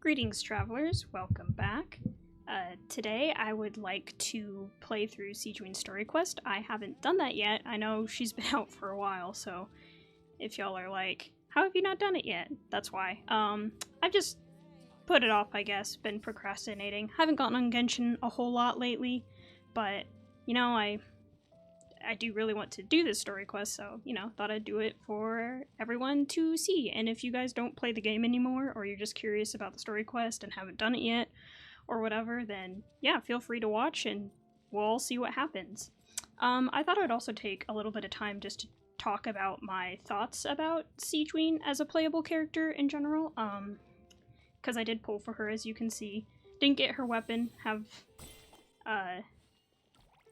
Greetings, travelers. Welcome back. Today I would like to play through Sigewinne's story quest. I haven't done that yet. I know she's been out for a while, so if y'all are like, how have you not done it yet? That's why. I've just put it off, I guess. Been procrastinating. Haven't gotten on Genshin a whole lot lately, but, you know, I do really want to do this story quest, so, you know, thought I'd do it for everyone to see. And if you guys don't play the game anymore, or you're just curious about the story quest and haven't done it yet, or whatever, then yeah, feel free to watch and we'll all see what happens. I thought I'd also take a little bit of time just to talk about my thoughts about Sigewinne as a playable character in general, because I did pull for her, as you can see. Didn't get her weapon, have,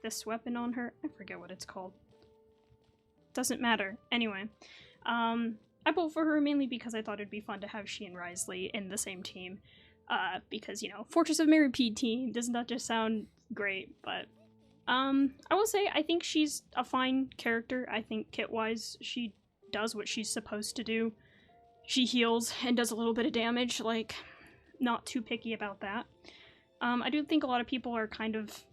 this weapon on her. I forget what it's called. Doesn't matter. Anyway, I pulled for her mainly because I thought it'd be fun to have she and Wriothesley in the same team. Because, you know, Fortress of Mirrorpeed team, doesn't that just sound great? But, I will say, I think she's a fine character. I think kit-wise, she does what she's supposed to do. She heals and does a little bit of damage, like, not too picky about that. I do think a lot of people are kind of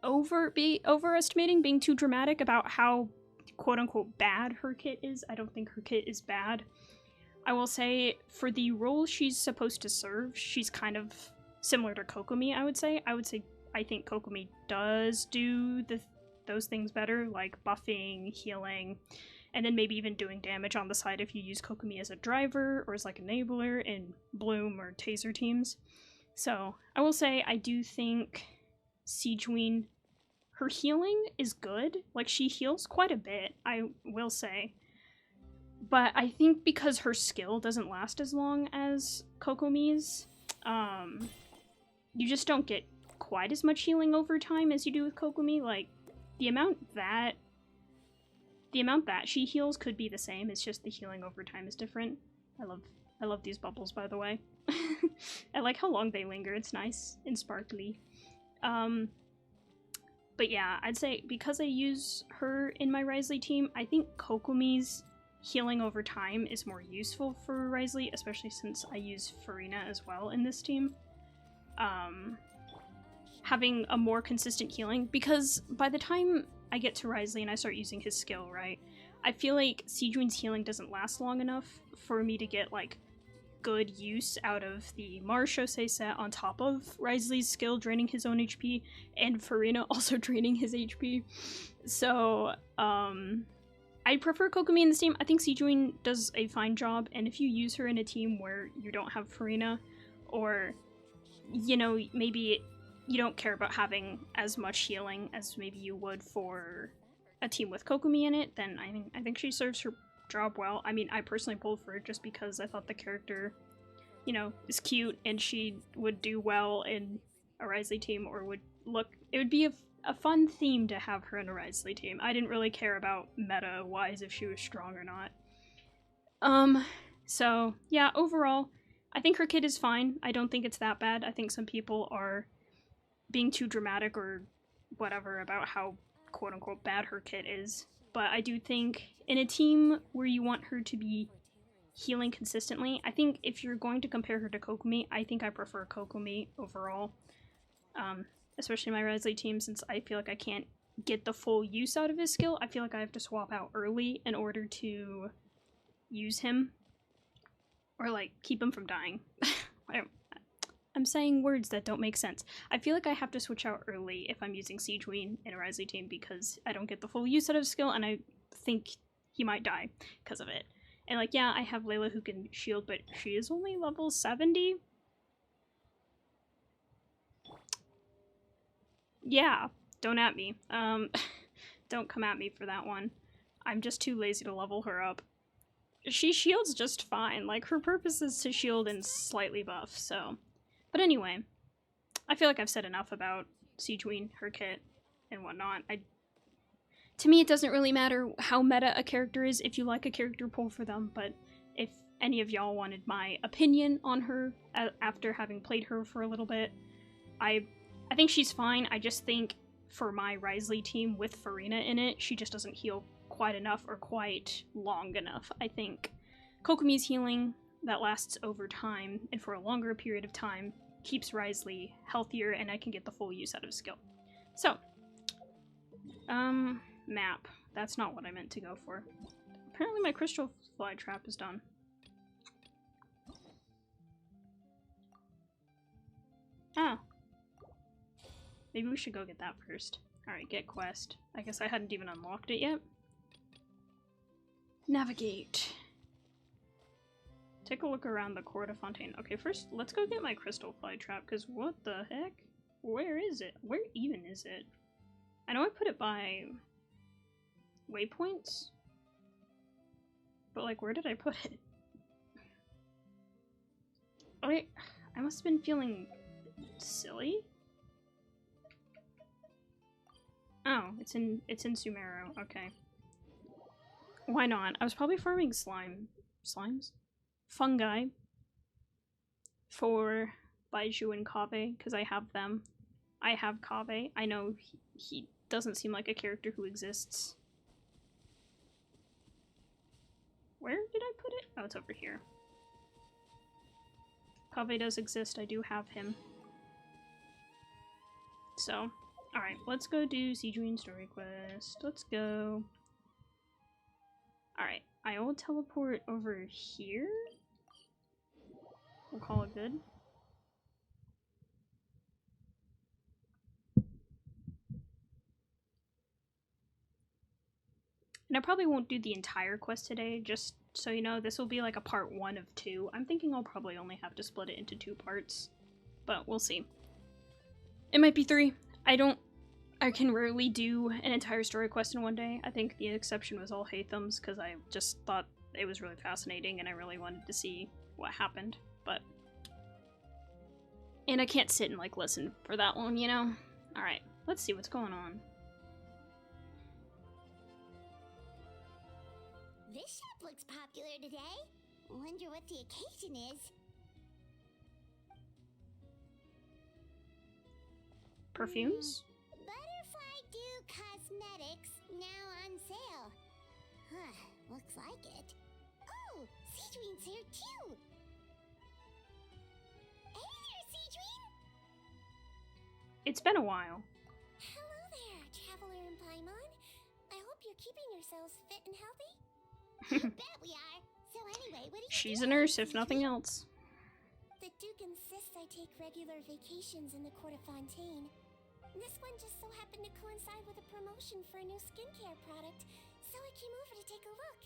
overestimating, being too dramatic about how quote-unquote bad her kit is. I don't think her kit is bad. I will say, for the role she's supposed to serve, she's kind of similar to Kokomi, I would say. I think Kokomi does do those things better, like buffing, healing, and then maybe even doing damage on the side if you use Kokomi as a driver or as like enabler in Bloom or Taser teams. So, I will say, I do think Sigewinne, her healing is good. Like, she heals quite a bit, I will say. But I think because her skill doesn't last as long as Kokomi's, you just don't get quite as much healing over time as you do with Kokomi. Like, the amount that she heals could be the same, it's just the healing over time is different. I love these bubbles, by the way. I like how long they linger, it's nice and sparkly. But yeah, I'd say because I use her in my Wriothesley team, I think Kokomi's healing over time is more useful for Wriothesley, especially since I use Furina as well in this team. Having a more consistent healing, because by the time I get to Wriothesley and I start using his skill, right, I feel like Sigewinne's healing doesn't last long enough for me to get, like, good use out of the Mars Shosei set on top of Wriothesley's skill draining his own HP, and Furina also draining his HP. So, I prefer Kokomi in this team. I think Sigewinne does a fine job, and if you use her in a team where you don't have Furina, or, you know, maybe you don't care about having as much healing as maybe you would for a team with Kokomi in it, then I think she serves her job well. I mean, I personally pulled for it just because I thought the character, you know, is cute, and she would do well in a Wriothesley team, or it would be a fun theme to have her in a Wriothesley team. I didn't really care about meta-wise if she was strong or not. So, yeah, overall, I think her kit is fine. I don't think it's that bad. I think some people are being too dramatic or whatever about how quote-unquote bad her kit is. But I do think in a team where you want her to be healing consistently, I think if you're going to compare her to Kokomi, I think I prefer Kokomi overall. Especially my Wriothesley team, since I feel like I can't get the full use out of his skill. I feel like I have to swap out early in order to use him. Or, like, keep him from dying. I'm saying words that don't make sense. I feel like I have to switch out early if I'm using Sigewinne in a Wriothesley team because I don't get the full use out of his skill, and I think he might die because of it. And, like, yeah, I have Layla who can shield, but she is only level 70? Yeah, don't at me. Don't come at me for that one. I'm just too lazy to level her up. She shields just fine. Like, her purpose is to shield and slightly buff, so. But anyway, I feel like I've said enough about Sigewinne, her kit, and whatnot. To me, it doesn't really matter how meta a character is. If you like a character, pull for them, but if any of y'all wanted my opinion on her after having played her for a little bit, I think she's fine. I just think for my Wriothesley team with Furina in it, she just doesn't heal quite enough or quite long enough. I think Kokomi's healing that lasts over time and for a longer period of time keeps Risley healthier, and I can get the full use out of skill. So, map. That's not what I meant to go for. Apparently my crystal fly trap is done. Ah. Maybe we should go get that first. Alright, get quest. I guess I hadn't even unlocked it yet. Navigate. Take a look around the Court of Fontaine. Okay, first, let's go get my crystal fly trap, because what the heck? Where is it? Where even is it? I know I put it by waypoints, but like, where did I put it? I must have been feeling silly. Oh, it's in Sumeru. Okay. Why not? I was probably farming slimes? Fungi for Baiju and Kaveh, because I have them. I have Kaveh. I know he doesn't seem like a character who exists. Where did I put it? Oh, it's over here. Kaveh does exist. I do have him. So, alright, let's go do Sigewinne story quest. Let's go. Alright, I will teleport over here. We'll call it good. And I probably won't do the entire quest today, just so you know, this will be like a part 1 of 2. I'm thinking I'll probably only have to split it into 2 parts, but we'll see. It might be 3. I can rarely do an entire story quest in one day. I think the exception was all Hatham's, because I just thought it was really fascinating and I really wanted to see what happened, but... And I can't sit and like listen for that long, you know? Alright, let's see what's going on. This shop looks popular today. Wonder what the occasion is. Perfumes? Butterfly Dew Cosmetics now on sale. Huh, looks like it. Oh, Sigewinne's here too. Hey there, Sigewinne! It's been a while. Hello there, Traveler and Paimon. I hope you're keeping yourselves fit and healthy. You bet we are. So anyway, what do you She's a nurse, if nothing else. The Duke insists I take regular vacations in the Court of Fontaine. This one just so happened to coincide with a promotion for a new skincare product, so I came over to take a look.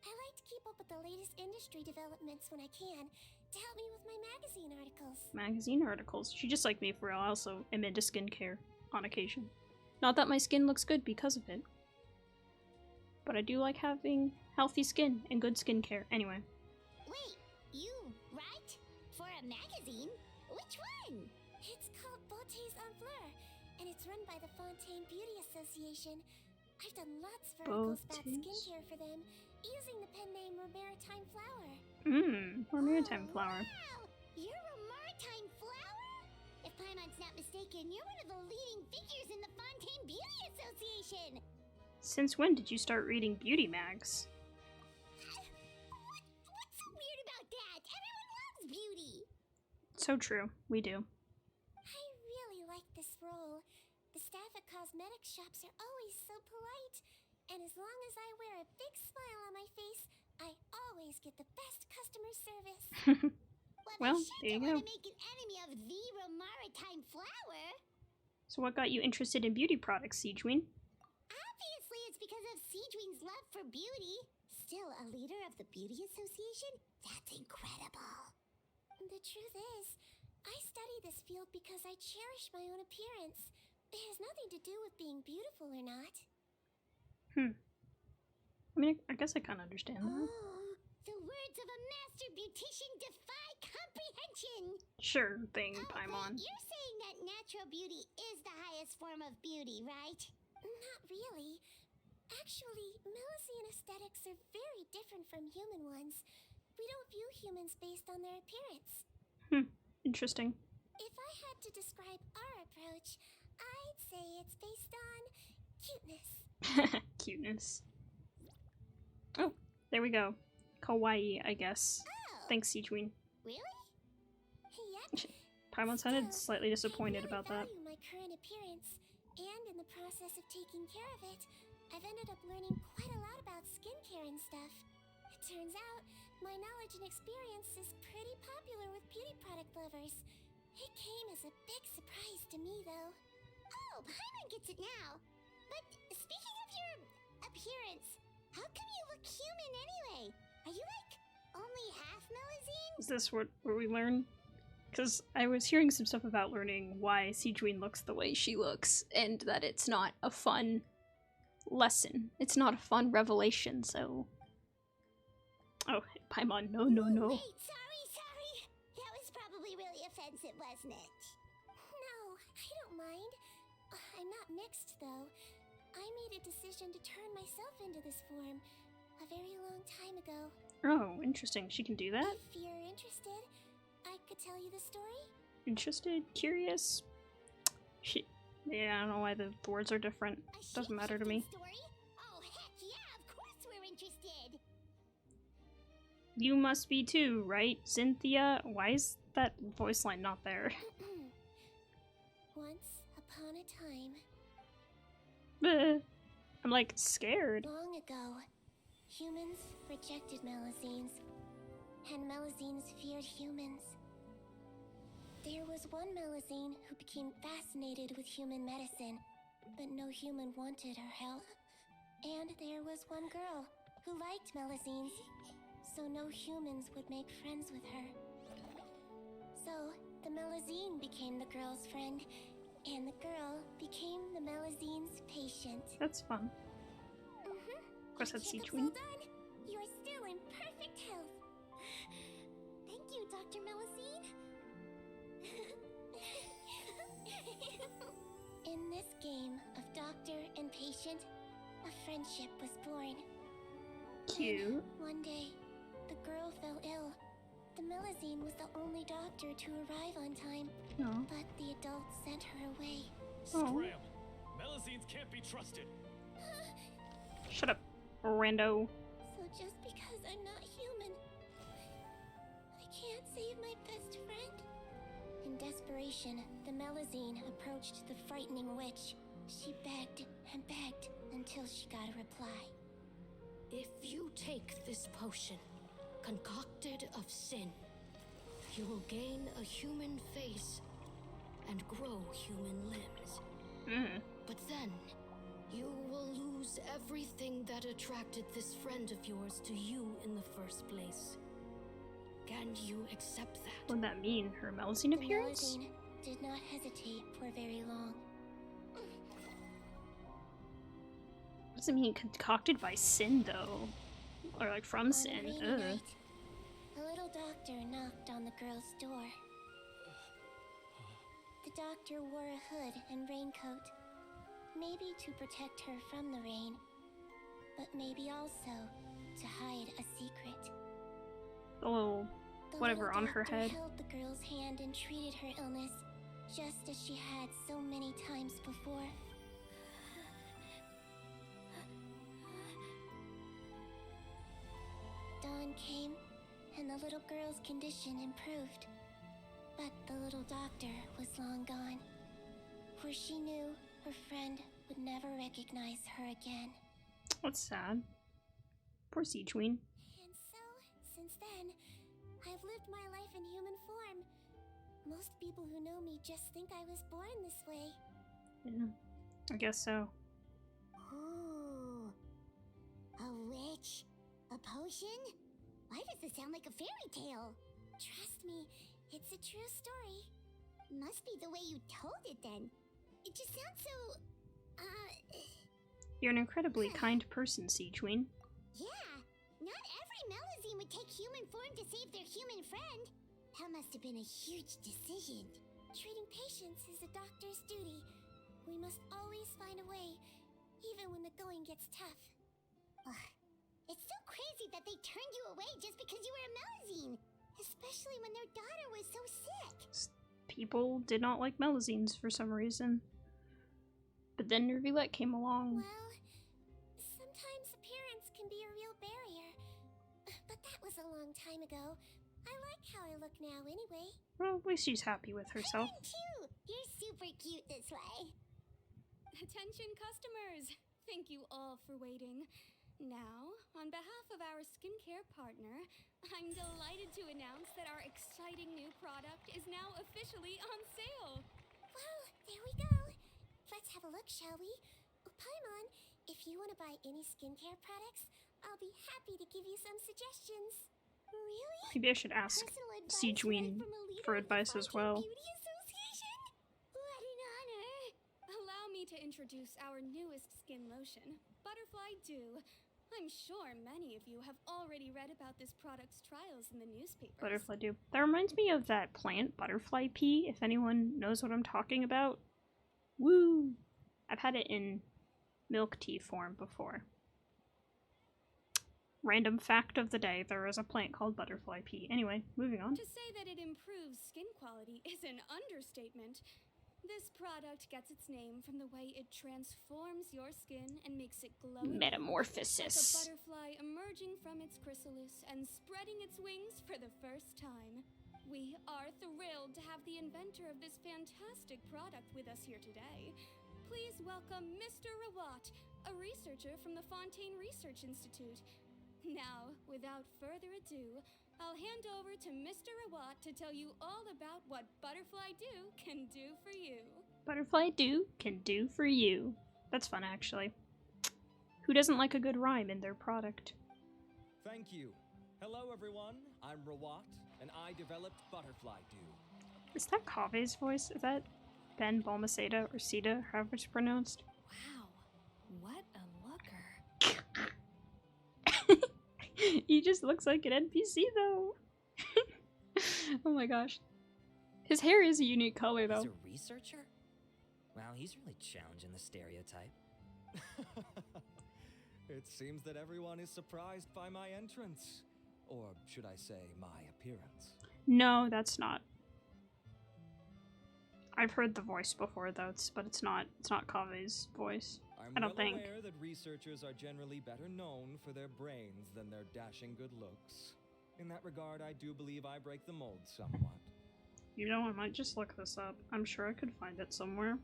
I like to keep up with the latest industry developments when I can, to help me with my magazine articles. Magazine articles? She just like me for real. I also am into skincare on occasion. Not that my skin looks good because of it, but I do like having healthy skin and good skincare. Anyway. Wait, you write for a magazine? Which one? It's called Beautés en Fleur, and it's run by the Fontaine Beauty Association. I've done lots of articles about skincare for them, using the pen name Maritime Flower. Maritime Flower. Wow! You're a Maritime Flower? If Paimon's not mistaken, you're one of the leading figures in the Fontaine Beauty Association. Since when did you start reading beauty mags? What's so weird about that? Everyone loves beauty. So true. We do. I really like this role. The staff at cosmetics shops are always so polite. And as long as I wear a big smile on my face, I always get the best customer service. Well, sure there you don't go. want to make an enemy of the Maritime Flower. So what got you interested in beauty products, Sigewinne? Obviously, it's because of Sigewinne's love for beauty. Still a leader of the Beauty Association? That's incredible. The truth is, I study this field because I cherish my own appearance. It has nothing to do with being beautiful or not. I mean, I guess I kind of understand that. Oh, the words of a master beautician defy comprehension. Sure thing, Oh, Paimon. wait, you're saying that natural beauty is the highest form of beauty, right? Not really. Actually, Milesian aesthetics are very different from human ones. We don't view humans based on their appearance. Interesting. If I had to describe our approach, I'd say it's based on cuteness. Cuteness. Oh, there we go. Kawaii, I guess. Oh, thanks, Sigewinne. Really? Yep. Paimon sounded slightly disappointed about that. I value my current appearance, and in the process of taking care of it, I've ended up learning quite a lot about skincare and stuff. It turns out, my knowledge and experience is pretty popular with beauty product lovers. It came as a big surprise to me, though. Oh, Paimon gets it now. But speaking of your appearance, how come you look human anyway? Are you like only half Melusine? Is this what we learn? Because I was hearing some stuff about learning why Sigewinne looks the way she looks, and that it's not a fun lesson. It's not a fun revelation, so... Oh, Paimon, no. Wait, sorry. That was probably really offensive, wasn't it? No, I don't mind. I'm not mixed, though. I made a decision to turn myself into this form a very long time ago. Oh, interesting. She can do that? If you're interested, I could tell you the story. Interested? Curious? Yeah, I don't know why the words are different. Doesn't matter to me. Story? Oh, heck yeah, of course we're interested. You must be too, right, Xynthia? Why is that voice line not there? Once upon a time... I'm like scared. Long ago, humans rejected Melusines, and Melusines feared humans. There was one Melusine who became fascinated with human medicine, but no human wanted her help. And there was one girl who liked Melusines, so no humans would make friends with her. So the Melusine became the girl's friend, and the girl became the Melusine's patient. That's fun. Of course, that's Sigewinne. You are still in perfect health. Thank you, Dr. Melusine. In this game of doctor and patient, a friendship was born. Cute. And one day, the girl fell ill. The Melusine was the only doctor to arrive on time, Oh. but the adults sent her away. Scram! Melusines can't be trusted. Shut up, rando. So just because I'm not human, I can't save my best friend? In desperation, the Melusine approached the frightening witch. She begged and begged until she got a reply. If you take this potion, concocted of sin, you will gain a human face and grow human limbs. But then, you will lose everything that attracted this friend of yours to you in the first place. Can you accept that? What would that mean? Her Melusine appearance? The Melusine did not hesitate for very long. What does it mean concocted by sin, though? Or like from On a sin? rainy Ugh. night, a little doctor knocked on the girl's door. The doctor wore a hood and raincoat, maybe to protect her from the rain, but maybe also to hide a secret. The little The whatever little on her doctor head. held the girl's hand and treated her illness, just as she had so many times before. Dawn came, and the little girl's condition improved. But the little doctor was long gone, for she knew her friend would never recognize her again. That's sad. Poor Sigewinne. And so, since then, I've lived my life in human form. Most people who know me just think I was born this way. Yeah, I guess so. Ooh. A witch? A potion? Why does this sound like a fairy tale? Trust me, it's a true story. Must be the way you told it then. It just sounds so... You're an incredibly kind person, Sigewinne. Yeah, not every Melusine would take human form to save their human friend. That must have been a huge decision. Treating patients is a doctor's duty. We must always find a way, even when the going gets tough. Ugh. It's so crazy that they turned you away just because you were a Melusine, especially when their daughter was so sick. People did not like Melusines for some reason. But then Nervillette came along. Well, sometimes appearance can be a real barrier. But that was a long time ago. I like how I look now anyway. Well, at least she's happy with herself. I am too! You're super cute this way. Attention customers! Thank you all for waiting. Now, on behalf of our skincare partner, I'm delighted to announce that our exciting new product is now officially on sale. Well, there we go. Let's have a look, shall we? Paimon, if you want to buy any skincare products, I'll be happy to give you some suggestions. Really? Maybe I should ask Personal advice Sigewinne right from a leader for of the advice as Fontaine well. Beauty Association? What an honor! Allow me to introduce our newest skin lotion, Butterfly Dew. I'm sure many of you have already read about this product's trials in the newspapers. Butterfly Dew. That reminds me of that plant, butterfly pea, if anyone knows what I'm talking about. Woo! I've had it in milk tea form before. Random fact of the day, there is a plant called butterfly pea. Anyway, moving on. To say that it improves skin quality is an understatement. This product gets its name from the way it transforms your skin and makes it glow. Metamorphosis. Like a butterfly emerging from its chrysalis and spreading its wings for the first time. We are thrilled to have the inventor of this fantastic product with us here today. Please welcome Mr. Rawat, a researcher from the Fontaine Research Institute. Now, without further ado, I'll hand over to Mr. Rawat to tell you all about what Butterfly Dew can do for you. Butterfly Dew can do for you. That's fun, actually. Who doesn't like a good rhyme in their product? Thank you. Hello, everyone. I'm Rawat, and I developed Butterfly Dew. Is that Kave's voice? Is that Ben Balmaceda or Sita, however it's pronounced? Wow, what a looker. He just looks like an NPC though. Oh my gosh. His hair is a unique color though. He's a researcher? Wow, he's really challenging the stereotype. It seems that everyone is surprised by my entrance. Or should I say, my appearance. No, that's not. I've heard the voice before though, but it's not Kave's voice. I'm I don't think. aware that researchers are generally better known for their brains than their dashing good looks. In that regard, I do believe I break the mold somewhat. You know, I might just look this up. I'm sure I could find it somewhere.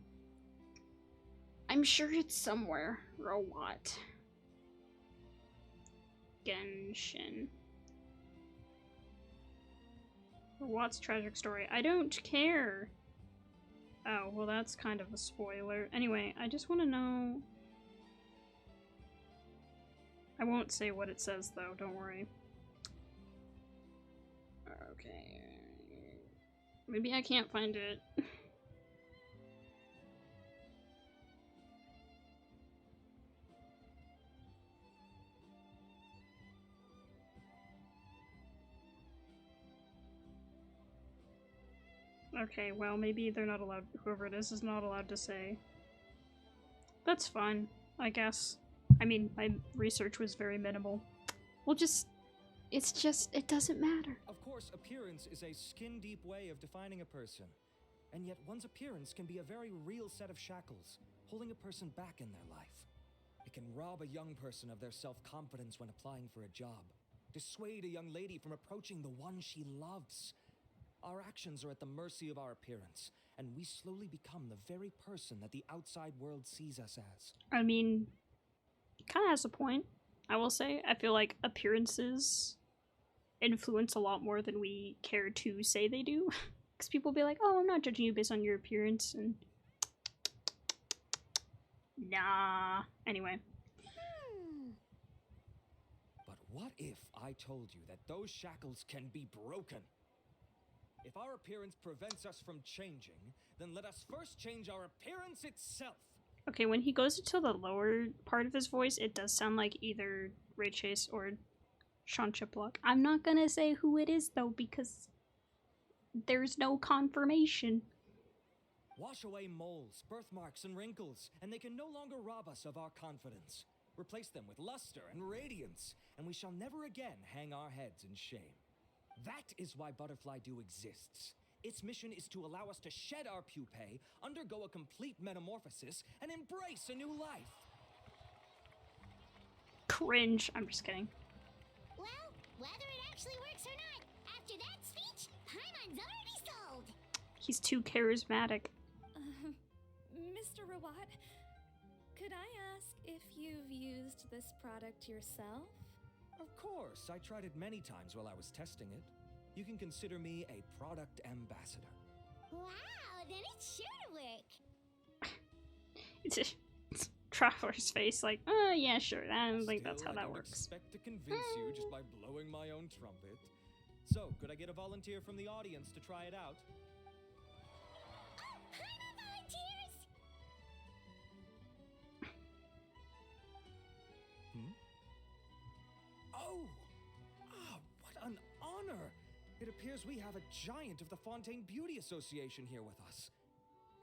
I'm sure it's somewhere. Rawat. Genshin. Rawat's tragic story. I don't care. Oh, well that's kind of a spoiler. Anyway, I just want to know... I won't say what it says though, don't worry. Okay. Maybe I can't find it. Okay, well maybe they're not allowed, whoever it is not allowed to say. That's fine, I guess. I mean, my research was very minimal. We'll just... it doesn't matter. Of course, appearance is a skin-deep way of defining a person. And yet one's appearance can be a very real set of shackles, holding a person back in their life. It can rob a young person of their self-confidence when applying for a job, dissuade a young lady from approaching the one she loves. Our actions are at the mercy of our appearance, and we slowly become the very person that the outside world sees us as. I mean, kind of has a point, I will say. I feel like appearances influence a lot more than we care to say they do. Because people be like, oh, I'm not judging you based on your appearance, and... Nah. Anyway. But what if I told you that those shackles can be broken? If our appearance prevents us from changing, then let us first change our appearance itself. Okay, when he goes into the lower part of his voice, it does sound like either Ray Chase or Sean Chiplock. I'm not gonna say who it is, though, because there's no confirmation. Wash away moles, birthmarks, and wrinkles, and they can no longer rob us of our confidence. Replace them with luster and radiance, and we shall never again hang our heads in shame. That is why Butterfly Dew exists. Its mission is to allow us to shed our pupae, undergo a complete metamorphosis, and embrace a new life. Cringe. I'm just kidding. Well, whether it actually works or not, after that bag's already sold. He's too charismatic. Mr. Rawat, could I ask if you've used this product yourself? Of course, I tried it many times while I was testing it. You can consider me a product ambassador. Wow, then it's sure to work. It's Traveler's face, like, yeah, sure. I don't think that's how that works. Expect to convince you just by blowing my own trumpet. So, could I get a volunteer from the audience to try it out? Oh, hi, my volunteers! Oh! Ah, what an honor! It appears we have a giant of the Fontaine Beauty Association here with us.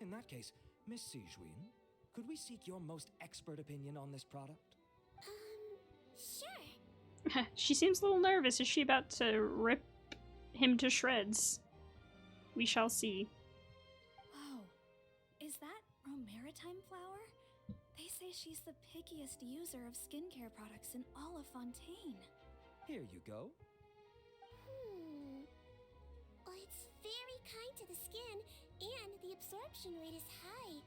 In that case, Miss Sigewinne, could we seek your most expert opinion on this product? Sure. She seems a little nervous. Is she about to rip him to shreds? We shall see. Whoa, is that Romaritime flower? They say she's the pickiest user of skincare products in all of Fontaine. Here you go. Well, it's very kind to the skin, and the absorption rate is high.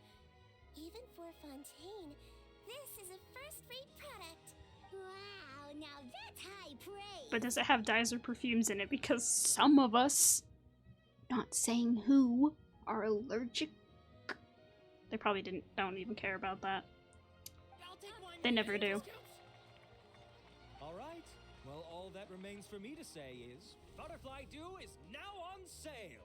Even for Fontaine, this is a first-rate product. Wow, now that's high praise. But does it have dyes or perfumes in it? Because some of us, not saying who, are allergic. They probably don't even care about that. They never do. All right. Well, all that remains for me to say is, Butterfly Dew is now on sale.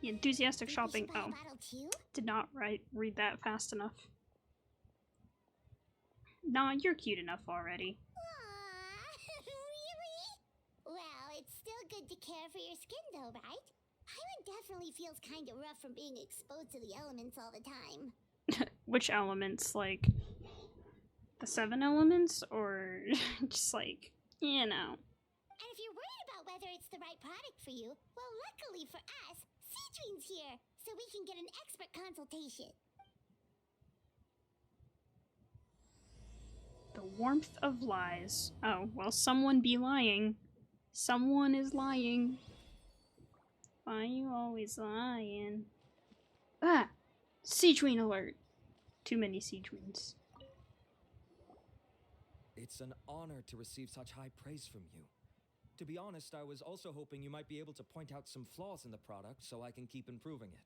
The enthusiastic Think we shopping. should buy a Oh, bottle too? did not read that fast enough. Nah, you're cute enough already. Aww, really? Well, it's still good to care for your skin though, right? Hyman definitely feels kind of rough from being exposed to the elements all the time. Which elements? Like, the 7 elements? Or just like, you know. And if you're worried about whether it's the right product for you, well, luckily for us, Sigewinne's here, so we can get an expert consultation. The warmth of lies. Oh, well, someone be lying. Someone is lying. Why you always lying? Ah! Sigewinne alert! Too many Sigewinnes. It's an honor to receive such high praise from you. To be honest, I was also hoping you might be able to point out some flaws in the product so I can keep improving it.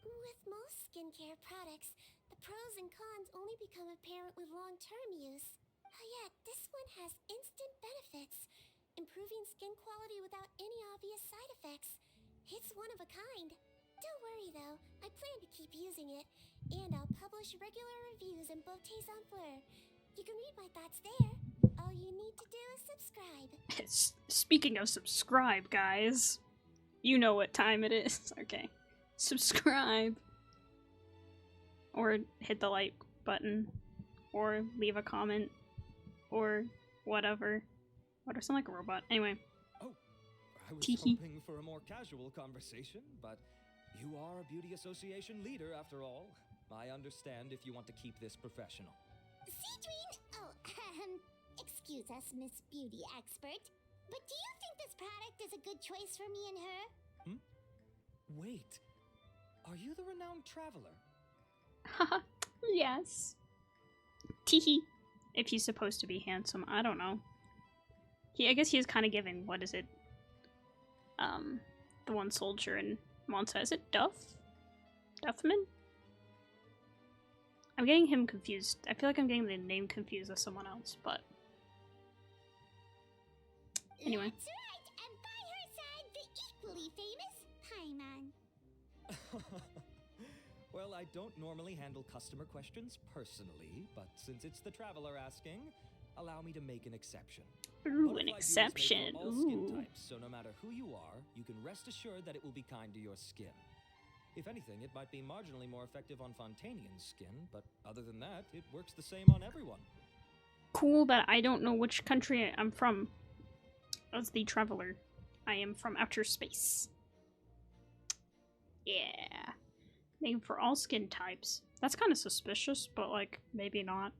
With most skincare products, the pros and cons only become apparent with long-term use. Yet, this one has instant benefits, improving skin quality without any obvious side effects. It's one of a kind. Don't worry though, I plan to keep using it, and I'll publish regular reviews in Beautés en Fleur. You can read my thoughts there. All you need to do is subscribe. Speaking of subscribe, guys, you know what time it is. Okay. Subscribe. Or hit the like button. Or leave a comment. Or whatever. Why do I sound like a robot? Anyway. Oh, I was Teehee. hoping for a more casual conversation, but you are a beauty association leader after all. I understand if you want to keep this professional. Sigewinne! Oh, excuse us, Miss Beauty Expert. But do you think this product is a good choice for me and her? Wait, are you the renowned traveler? Haha. Yes. Teehee. If he's supposed to be handsome, I don't know. I guess he's kind of giving, what is it? The one soldier in Monza. Is it Duff? Duffman? I'm getting him confused. I feel like I'm getting the name confused with someone else, but... Anyway. That's right, and by her side, the equally famous Paimon. Well, I don't normally handle customer questions personally, but since it's the traveler asking, allow me to make an exception. Ooh, Butterfly an Dew is made exception. for all skin Ooh. types, so no matter who you are, you can rest assured that it will be kind to your skin. If anything, it might be marginally more effective on Fontainian skin, but other than that, it works the same on everyone. Cool that I don't know which country I'm from. As the traveler, I am from outer space. Yeah. Name for all skin types. That's kind of suspicious, but like, maybe not.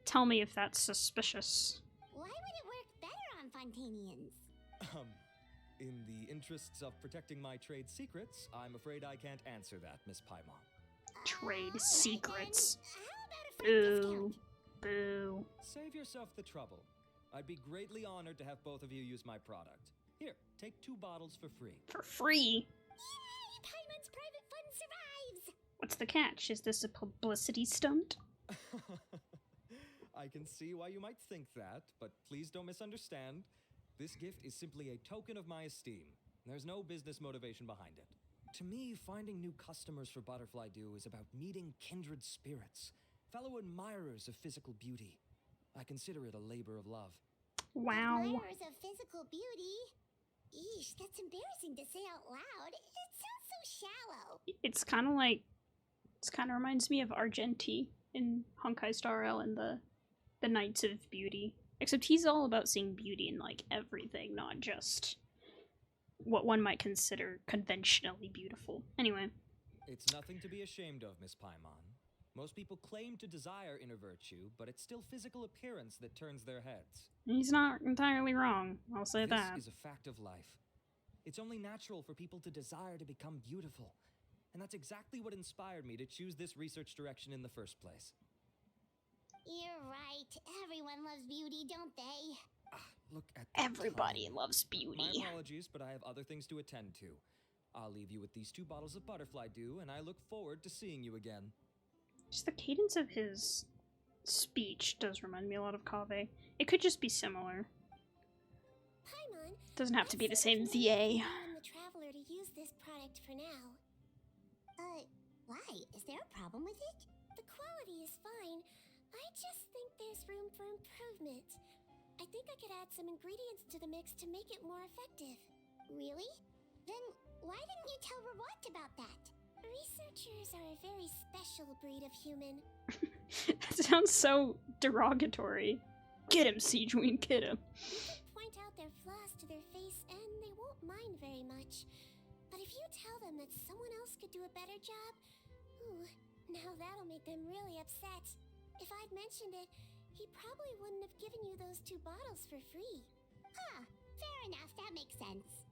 Tell me if that's suspicious. Why would it work better on Fontainians? In the interests of protecting my trade secrets, I'm afraid I can't answer that, Miss Paimon. Trade secrets. How about a friend Boo. discount? Boo. Save yourself the trouble. I'd be greatly honored to have both of you use my product. Here, take 2 bottles for free. For free? Yay! Paimon's private fund survives! What's the catch? Is this a publicity stunt? I can see why you might think that, but please don't misunderstand. This gift is simply a token of my esteem. There's no business motivation behind it. To me, finding new customers for Butterfly Dew is about meeting kindred spirits, fellow admirers of physical beauty. I consider it a labor of love. Wow. Admirers of physical beauty? Eesh, that's embarrassing to say out loud. It sounds so shallow. It's kind of like... It kind of reminds me of Argenti in Honkai Star Rail and the Knights of Beauty. Except he's all about seeing beauty in, like, everything, not just what one might consider conventionally beautiful. Anyway. It's nothing to be ashamed of, Miss Paimon. Most people claim to desire inner virtue, but it's still physical appearance that turns their heads. He's not entirely wrong, I'll say that. This is a fact of life. It's only natural for people to desire to become beautiful. And that's exactly what inspired me to choose this research direction in the first place. You're right. Everyone loves beauty, don't they? Look at the Everybody time. loves My beauty. apologies, but I have other things to attend to. I'll leave you with these 2 bottles of Butterfly Dew, and I look forward to seeing you again. Just the cadence of his speech does remind me a lot of Kaveh. It could just be similar. Paimon, Doesn't have to be the let's same recommend VA. you and the Traveler to use this product for now. Why? Is there a problem with it? The quality is fine. I just think there's room for improvement. I think I could add some ingredients to the mix to make it more effective. Really? Then why didn't you tell Rawat about that? Researchers are a very special breed of human. That sounds so derogatory. Get him, Sigewinne, get him. You can point out their flaws to their face and they won't mind very much. But if you tell them that someone else could do a better job, ooh, now that'll make them really upset. If I'd mentioned it, he probably wouldn't have given you those 2 bottles for free. Huh, fair enough, that makes sense.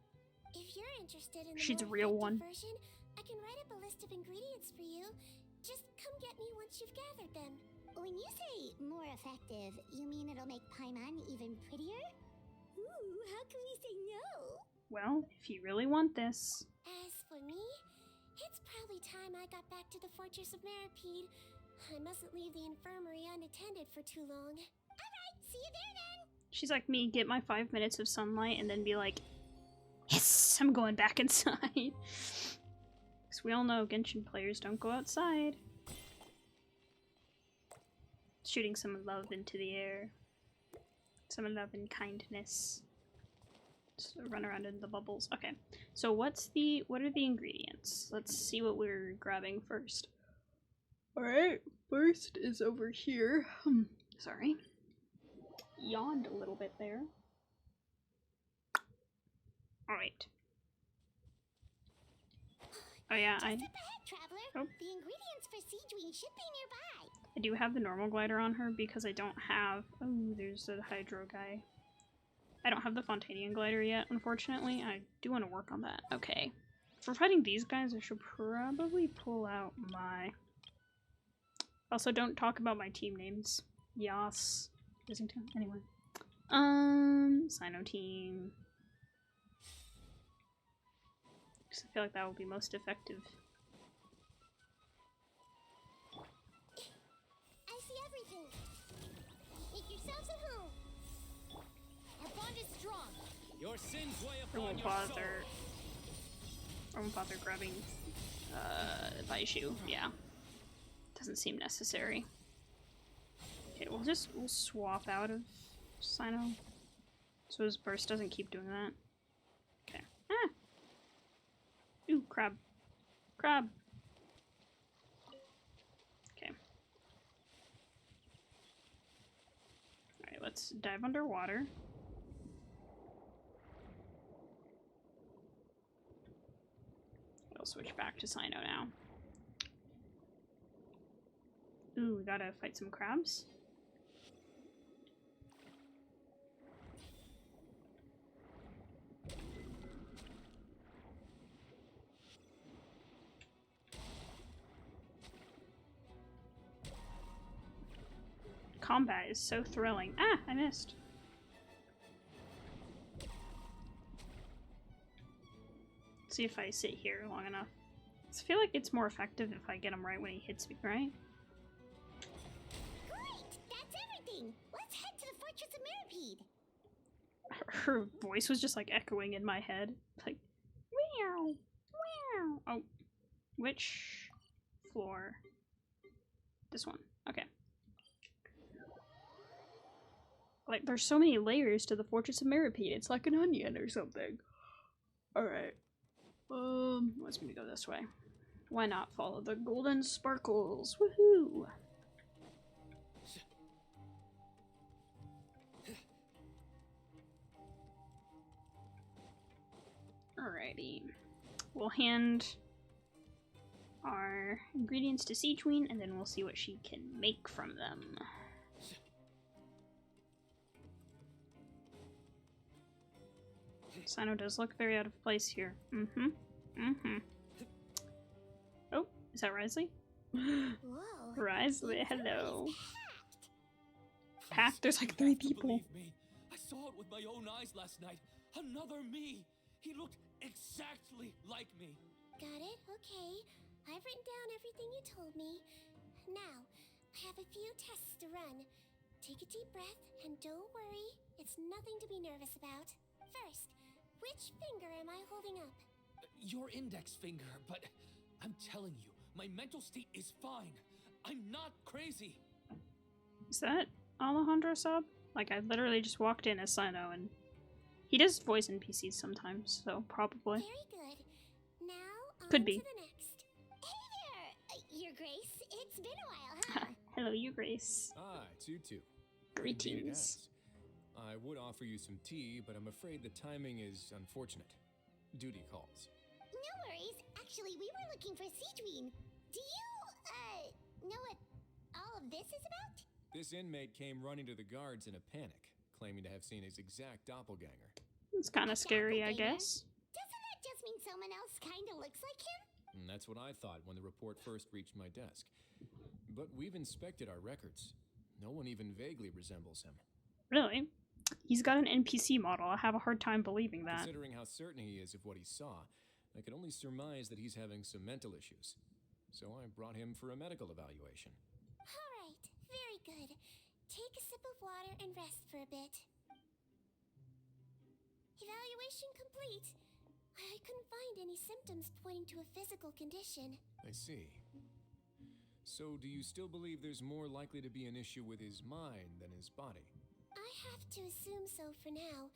If you're interested in the She's a more real effective one. version, I can write up a list of ingredients for you. Just come get me once you've gathered them. When you say more effective, you mean it'll make Paimon even prettier? Ooh, how can we say no? Well, if you really want this. As for me, it's probably time I got back to the Fortress of Maripede. I mustn't leave the infirmary unattended for too long. Alright, see you there then! She's like me, get my 5 minutes of sunlight and then be like, yes, I'm going back inside. Because we all know Genshin players don't go outside. Shooting some love into the air. Some love and kindness. Just run around in the bubbles. Okay, so what are the ingredients? Let's see what we're grabbing first. Alright, first is over here. Sorry. Yawned a little bit there. Alright. Oh yeah, Just up ahead, Traveler. Oh. The ingredients for Sigewinne should be nearby. I do have the normal glider on her because I don't have... Oh, there's a Hydro guy. I don't have the Fontanian glider yet, unfortunately. I do want to work on that. Okay. For fighting these guys, I should probably pull out my... Also, don't talk about my team names. Yas. Anyway. Sino team. I feel like that will be most effective. I see everything. Make yourselves at home. Our bond is strong. Your sins weigh I upon won't your bother. soul. I won't bother grabbing Baishu. Yeah. Doesn't seem necessary. Okay, we'll swap out of Sino. So his burst doesn't keep doing that. Okay. Ah! Ooh, crab. Crab! Okay. Alright, let's dive underwater. I'll switch back to Sino now. Ooh, we gotta fight some crabs. combat is so thrilling. Ah, I missed. See if I sit here long enough. I feel like it's more effective if I get him right when he hits me, right? Great! That's everything! Let's head to the Fortress of Mirrorpeed! Her voice was just like echoing in my head. Like, meow, meow. Oh, which floor? This one. Okay. Like, there's so many layers to the Fortress of Mirrorpeed. It's like an onion or something. Alright. Let's me go this way. Why not follow the golden sparkles? Woohoo! Alrighty. We'll hand our ingredients to Sigewinne, and then we'll see what she can make from them. Sino does look very out of place here. Mm-hmm. Mm-hmm. Oh, is that Risley? Whoa. Risley, hello. Packed. Packed? There's like 3 people. Believe me. I saw it with my own eyes last night. Another me. He looked exactly like me. Got it? Okay. I've written down everything you told me. Now, I have a few tests to run. Take a deep breath, and don't worry. It's nothing to be nervous about. First, which finger am I holding up? Your index finger, but I'm telling you, my mental state is fine. I'm not crazy. Is that Alejandro sub? Like, I literally just walked in as Sino, and he does voice NPCs sometimes, so probably. Very good. Now, on Could be. to the next. Hey there, Your Grace. It's been a while, huh? Hello, you Grace. Ah, it's you two. Greetings. I would offer you some tea, but I'm afraid the timing is unfortunate. Duty calls. No worries. Actually, we were looking for Sigewinne. Do you, know what all of this is about? This inmate came running to the guards in a panic, claiming to have seen his exact doppelganger. It's kind of scary, I Doppelganger? guess. Doesn't that just mean someone else kind of looks like him? And that's what I thought when the report first reached my desk. But we've inspected our records. No one even vaguely resembles him. Really? He's got an NPC model. I have a hard time believing that. Considering how certain he is of what he saw, I can only surmise that he's having some mental issues. So I brought him for a medical evaluation. All right. Very good. Take a sip of water and rest for a bit. Evaluation complete. I couldn't find any symptoms pointing to a physical condition. I see. So do you still believe there's more likely to be an issue with his mind than his body? I have to assume so for now.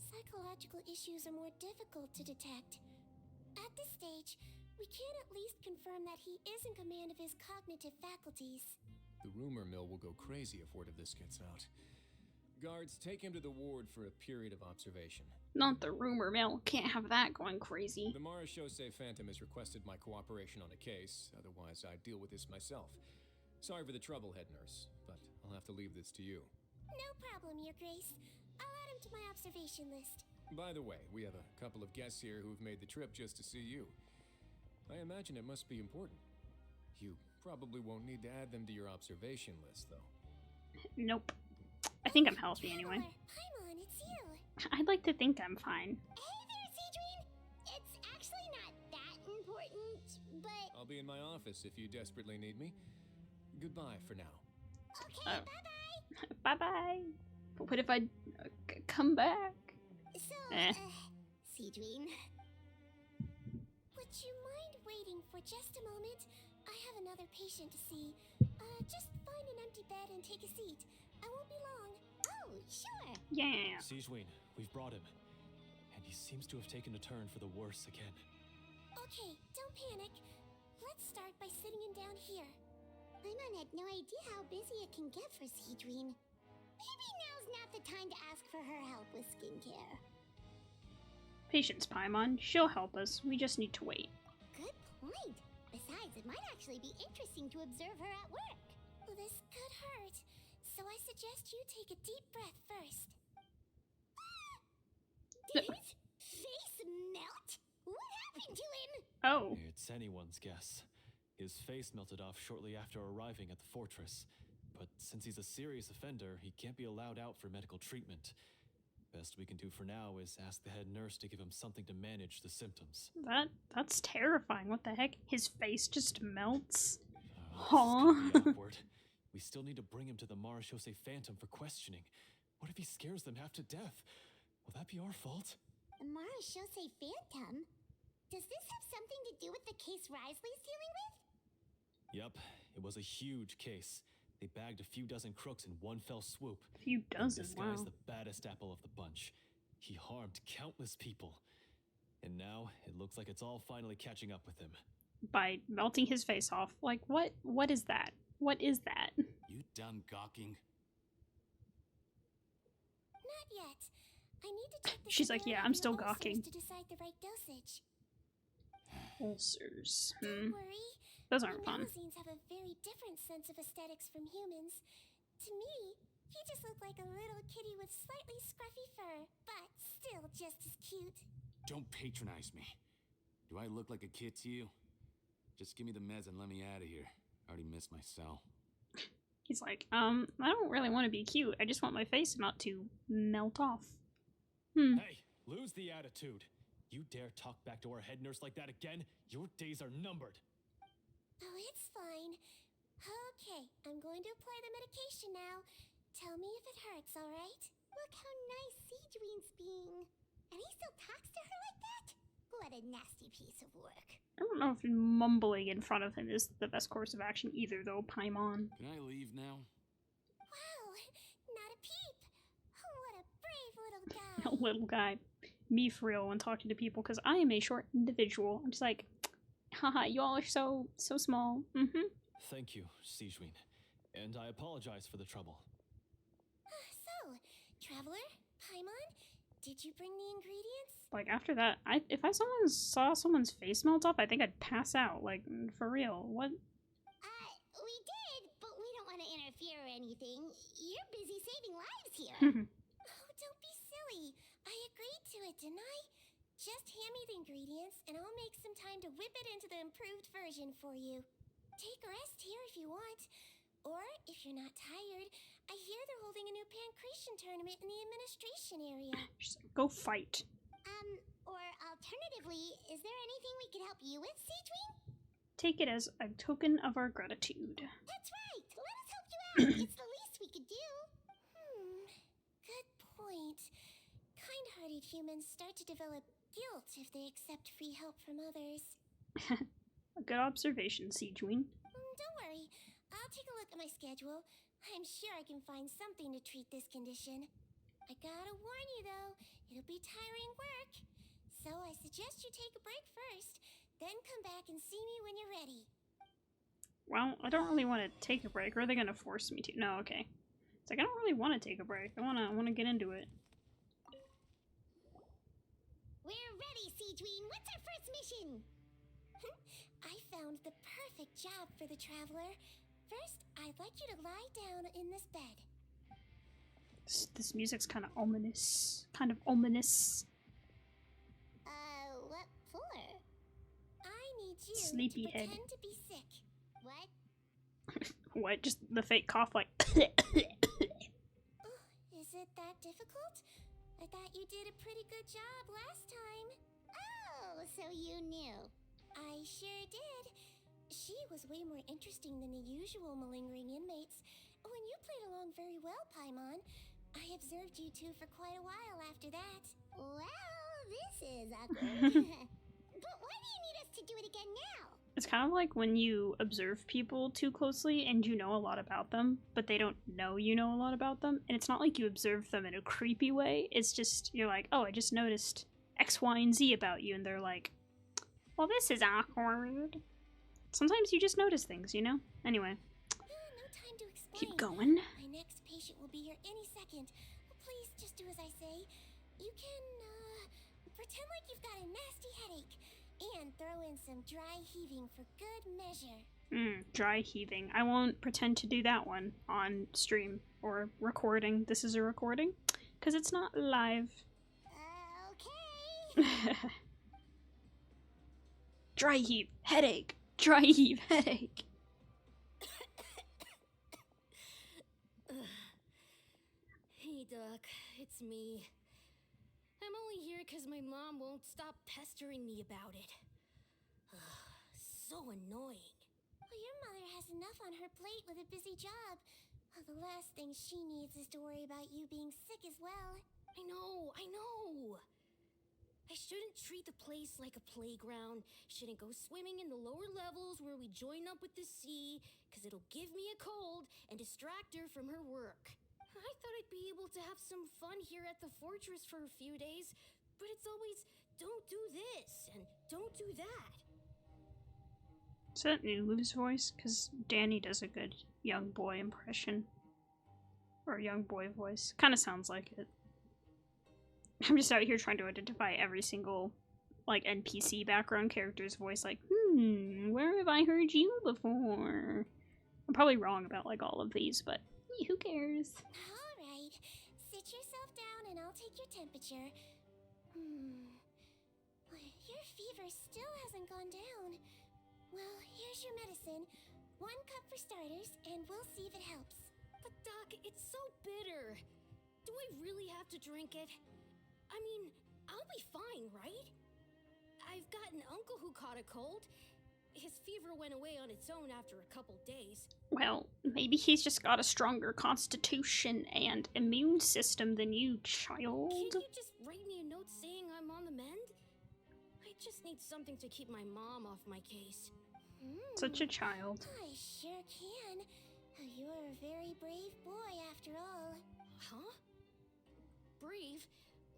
Psychological issues are more difficult to detect. At this stage, we can at least confirm that he is in command of his cognitive faculties. The rumor mill will go crazy if word of this gets out. Guards, take him to the ward for a period of observation. Not the rumor mill. Can't have that going crazy. The Marechaussee Phantom has requested my cooperation on a case, otherwise I'd deal with this myself. Sorry for the trouble, head nurse, but I'll have to leave this to you. No problem, Your Grace. I'll add him to my observation list. By the way, we have a couple of guests here who've made the trip just to see you. I imagine it must be important. You probably won't need to add them to your observation list, though. Nope. I think I'm healthy anyway. Paimon, it's you. I'd like to think I'm fine. Hey there, Sigewinne. It's actually not that important, but... I'll be in my office if you desperately need me. Goodbye for now. Okay, Oh. bye-bye. Bye-bye. But what if I come back? So, Sigewinne. Would you mind waiting for just a moment? I have another patient to see. Just find an empty bed and take a seat. I won't be long. Oh, sure. Yeah. Sigewinne, we've brought him. And he seems to have taken a turn for the worse again. Okay, don't panic. Let's start by sitting him down here. Paimon had no idea how busy it can get for Sigewinne. Maybe now's not the time to ask for her help with skincare. Patience, Paimon. She'll help us. We just need to wait. Good point. Besides, it might actually be interesting to observe her at work. Well, this could hurt, so I suggest you take a deep breath first. Did his face melt? What happened to him? Oh. It's anyone's guess. His face melted off shortly after arriving at the fortress. but since he's a serious offender, he can't be allowed out for medical treatment. Best we can do for now is ask the head nurse to give him something to manage the symptoms. That's terrifying. What the heck? His face just melts. Oh, this is gonna be awkward. We still need to bring him to the Marechaussee Phantom for questioning. What if he scares them half to death? Will that be our fault? The Marechaussee Phantom? Does this have something to do with the case Risley's dealing with? Yep, it was a huge case. They bagged a few dozen crooks in one fell swoop. A few dozen, This guy's wow. the baddest apple of the bunch. He harmed countless people. And now, it looks like it's all finally catching up with him. By melting his face off. Like, what is that? What is that? You done gawking? Not yet. I need to check the She's like, severity yeah, of I'm your still ulcers gawking. to decide the right dosage. Ulcers. Don't worry. Those We aren't fun. Melusines have a very different sense of aesthetics from humans. To me, he just looked like a little kitty with slightly scruffy fur, but still just as cute. Don't patronize me. Do I look like a kid to you? Just give me the meds and let me out of here. I already missed my cell. He's like, I don't really want to be cute. I just want my face not to melt off. Hey, lose the attitude. You dare talk back to our head nurse like that again? Your days are numbered. Oh, it's fine. Okay, I'm going to apply the medication now. Tell me if it hurts, alright? Look how nice Sigewinne's being. And he still talks to her like that? What a nasty piece of work. I don't know if mumbling in front of him is the best course of action either, though, Paimon. Can I leave now? Wow, not a peep. Oh, what a brave little guy. A little guy. Me for real when talking to people, because I am a short individual. I'm just like, haha, you all are so small. Thank you, Sigewinne. And I apologize for the trouble. So, Traveler, Paimon, did you bring the ingredients? Like, after that, if I saw someone's face melt off, I think I'd pass out. Like, for real. What? We did, but we don't want to interfere or anything. You're busy saving lives here. Oh, don't be silly. I agreed to it, didn't I? Just hand me the ingredients, and I'll make some time to whip it into the improved version for you. Take a rest here if you want. Or, if you're not tired, I hear they're holding a new pancreation tournament in the administration area. She's like, go fight. Or alternatively, is there anything we could help you with, Sigewinne? Take it as a token of our gratitude. That's right! Let us help you out! It's the least we could do! Good point. Kind-hearted humans start to develop guilt if they accept free help from others. A good observation, Sigewinne. Don't worry. I'll take a look at my schedule. I'm sure I can find something to treat this condition. I gotta warn you, though, it'll be tiring work. So I suggest you take a break first, then come back and see me when you're ready. Well, I don't really want to take a break. Or are they going to force me to? No, okay. It's like, I don't really want to take a break. I want to get into it. We're ready, Sigewinne. What's our first mission? I found the perfect job for the Traveler. First, I'd like you to lie down in this bed. This music's kind of ominous. Kind of ominous. What for? I need you Sleepy to head. pretend to be sick. What? What? Just the fake cough, like. Is it that difficult? I thought you did a pretty good job last time. Oh, so you knew. I sure did. She was way more interesting than the usual malingering inmates. When you played along very well, Paimon. I observed you two for quite a while after that. Well, this is awkward. But why do you need us to do it again now? It's kind of like when you observe people too closely and you know a lot about them, but they don't know you know a lot about them. And it's not like you observe them in a creepy way. It's just, you're like, oh, I just noticed X, Y, and Z about you. And they're like, well, this is awkward. Sometimes you just notice things, you know? Anyway. No time to explain. Keep going. My next patient will be here any second. Please just do as I say. You can, pretend like you've got a nasty headache. And throw in some dry heaving for good measure. Dry heaving. I won't pretend to do that one on stream or recording. This is a recording, because it's not live. Okay. Dry heave, headache. Dry heave, headache. Duck. It's me. I'm only here because my mom won't stop pestering me about it. So annoying. Well, your mother has enough on her plate with a busy job. Well, the last thing she needs is to worry about you being sick as well. I know. I shouldn't treat the place like a playground. Shouldn't go swimming in the lower levels where we join up with the sea, because it'll give me a cold and distract her from her work. I thought I'd be able to have some fun here at the fortress for a few days, but it's always, don't do this and don't do that. Is that Nulu's voice? Because Danny does a good young boy impression. Or young boy voice. Kind of sounds like it. I'm just out here trying to identify every single, like, NPC background character's voice. Like, where have I heard you before? I'm probably wrong about, like, all of these, but who cares? Alright, sit yourself down and I'll take your temperature. Your fever still hasn't gone down. Well, here's your medicine. 1 cup for starters, and we'll see if it helps. But Doc, it's so bitter. Do I really have to drink it? I mean, I'll be fine, right? I've got an uncle who caught a cold. His fever went away on its own after a couple days. Well, maybe he's just got a stronger constitution and immune system than you, child. Can't you just write me a note saying I'm on the mend? I just need something to keep my mom off my case. Such a child. I sure can. You're a very brave boy, after all. Huh? Brave?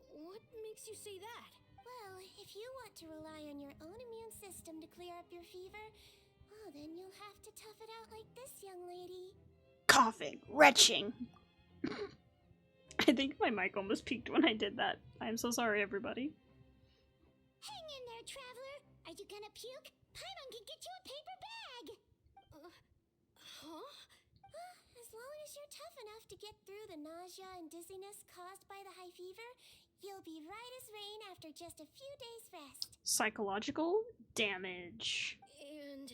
What makes you say that? Well, if you want to rely on your own immune system to clear up your fever, well, then you'll have to tough it out like this, young lady. Coughing. Retching. I think my mic almost peaked when I did that. I'm so sorry, everybody. Hang in there, traveler. Are you gonna puke? Paimon can get you a paper bag. Huh? As long as you're tough enough to get through the nausea and dizziness caused by the high fever, you'll be right as rain after just a few days' rest. Psychological damage. And...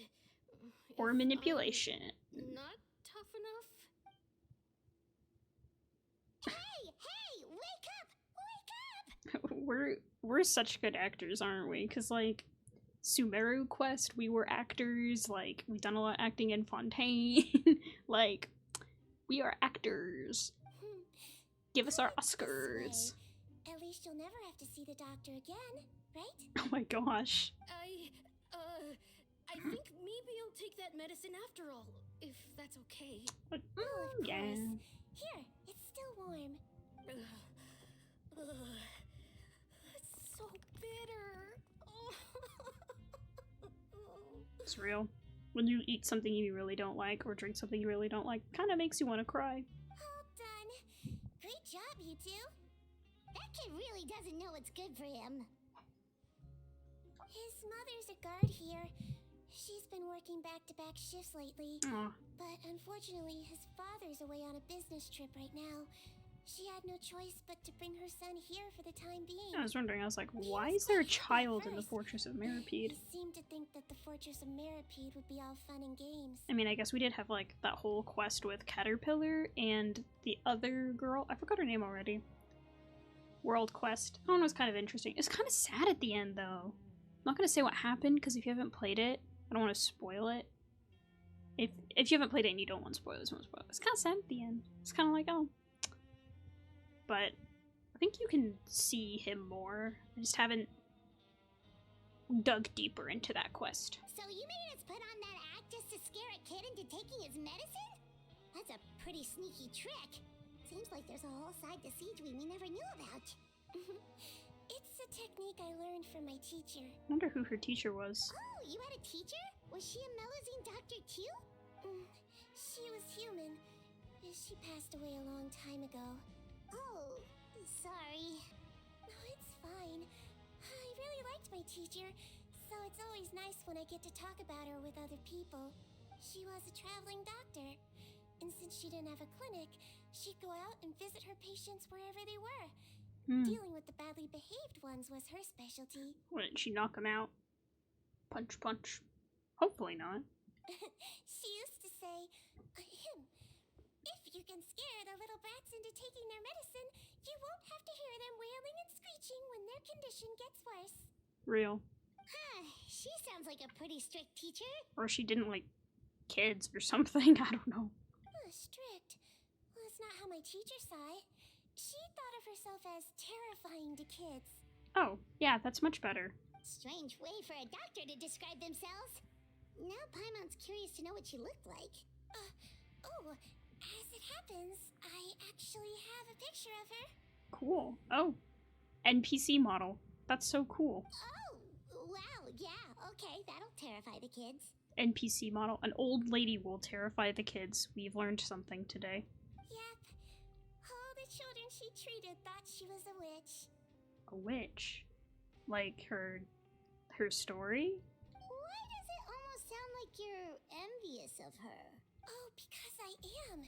Or manipulation. Not tough enough? Hey! Wake up! Wake up! We're such good actors, aren't we? Because, like, Sumeru Quest, we were actors. Like, we've done a lot of acting in Fontaine. Like, we are actors. Give us our Oscars. At least you'll never have to see the doctor again, right? Oh my gosh. I think maybe I'll take that medicine after all, if that's okay. Of Yeah. course. Here, it's still warm. It's so bitter. It's real. When you eat something you really don't like or drink something you really don't like, kind of makes you want to cry. All done. Great job, you two. That kid really doesn't know what's good for him. His mother's a guard here. She's been working back-to-back shifts lately. Aw. But unfortunately, his father's away on a business trip right now. She had no choice but to bring her son here for the time being. I was wondering, I was like, He why was is there a quite happy at child in the first. Fortress of Mirapede? He seemed to think that the Fortress of Mirapede would be all fun and games. I mean, I guess we did have, like, that whole quest with Caterpillar and the other girl. I forgot her name already. World quest. That one was kind of interesting. It's kind of sad at the end, though. I'm not going to say what happened, because if you haven't played it, I don't want to spoil it. If you haven't played it and you don't want spoilers, you want spoilers. It's kind of sad at the end. It's kind of like, oh. But I think you can see him more. I just haven't dug deeper into that quest. So you made us put on that act just to scare a kid into taking his medicine? That's a pretty sneaky trick. Seems like there's a whole side to Sigewinne we never knew about. It's a technique I learned from my teacher. I wonder who her teacher was. Oh, you had a teacher? Was she a Melazine doctor too? She was human. She passed away a long time ago. Oh, sorry. No, it's fine. I really liked my teacher, so it's always nice when I get to talk about her with other people. She was a traveling doctor, and since she didn't have a clinic, she'd go out and visit her patients wherever they were. Dealing with the badly behaved ones was her specialty. Wouldn't she knock him out? Punch, punch. Hopefully not. She used to say, if you you can scare the little brats into taking their medicine, you won't have to hear them wailing and screeching when their condition gets worse. Real. Huh, she sounds like a pretty strict teacher. Or she didn't like kids or something. I don't know. Strict? Well, that's not how my teacher saw it. She thought of herself as terrifying to kids. Oh, yeah, that's much better. Strange way for a doctor to describe themselves. Now Paimon's curious to know what she looked like. As it happens, I actually have a picture of her. Cool. Oh, NPC model. That's so cool. Oh, wow, yeah, okay, that'll terrify the kids. NPC model. An old lady will terrify the kids. We've learned something today. Yep. All the children she treated thought she was a witch. A witch? Like her story? Why does it almost sound like you're envious of her? Oh, because I am.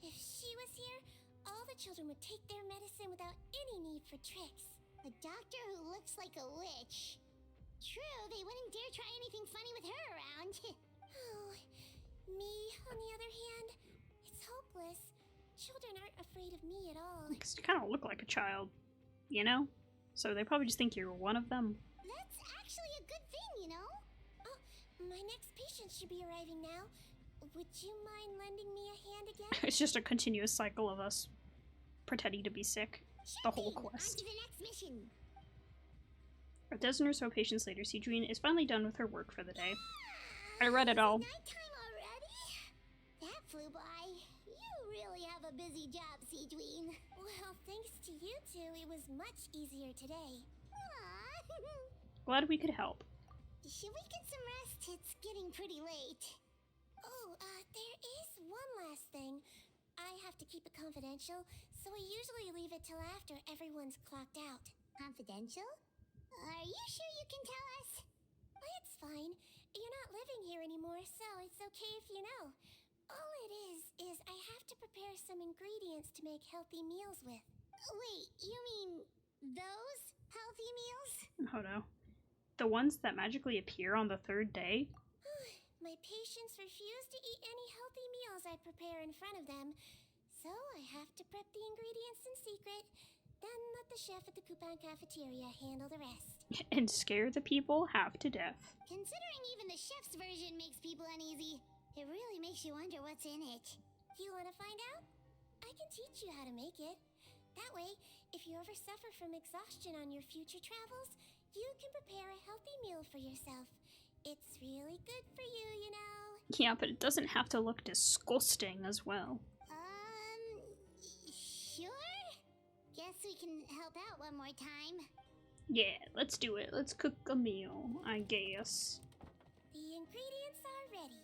If she was here, all the children would take their medicine without any need for tricks. A doctor who looks like a witch. True, they wouldn't dare try anything funny with her around. Oh, me, on the other hand, it's hopeless. Children aren't afraid of me at all. Because you kind of look like a child, you know? So they probably just think you're one of them. That's actually a good thing, you know? Oh, my next patient should be arriving now. Would you mind lending me a hand again? It's just a continuous cycle of us pretending to be sick. The whole quest. On to the next mission. A dozen or so patients later, Sigewinne is finally done with her work for the day. I read it all. Nighttime already? That flew by. You really have a busy job, Sigewinne. Well, thanks to you two, it was much easier today. Glad we could help. Should we get some rest? It's getting pretty late. Oh, there is one last thing. I have to keep it confidential, so I usually leave it till after everyone's clocked out. Confidential? Are you sure you can tell us? It's fine. You're not living here anymore, so it's okay if you know. All it is I have to prepare some ingredients to make healthy meals with. Wait, you mean those healthy meals? Oh no. The ones that magically appear on the third day? My patients refuse to eat any healthy meals I prepare in front of them, so I have to prep the ingredients in secret, then let the chef at the coupon cafeteria handle the rest. And scare the people half to death. Considering even the chef's version makes people uneasy, it really makes you wonder what's in it. You want to find out? I can teach you how to make it. That way, if you ever suffer from exhaustion on your future travels, you can prepare a healthy meal for yourself. It's really good for you, you know. Yeah, but it doesn't have to look disgusting as well. Sure? Guess we can help out one more time. Yeah, let's do it. Let's cook a meal, I guess. The ingredients are ready.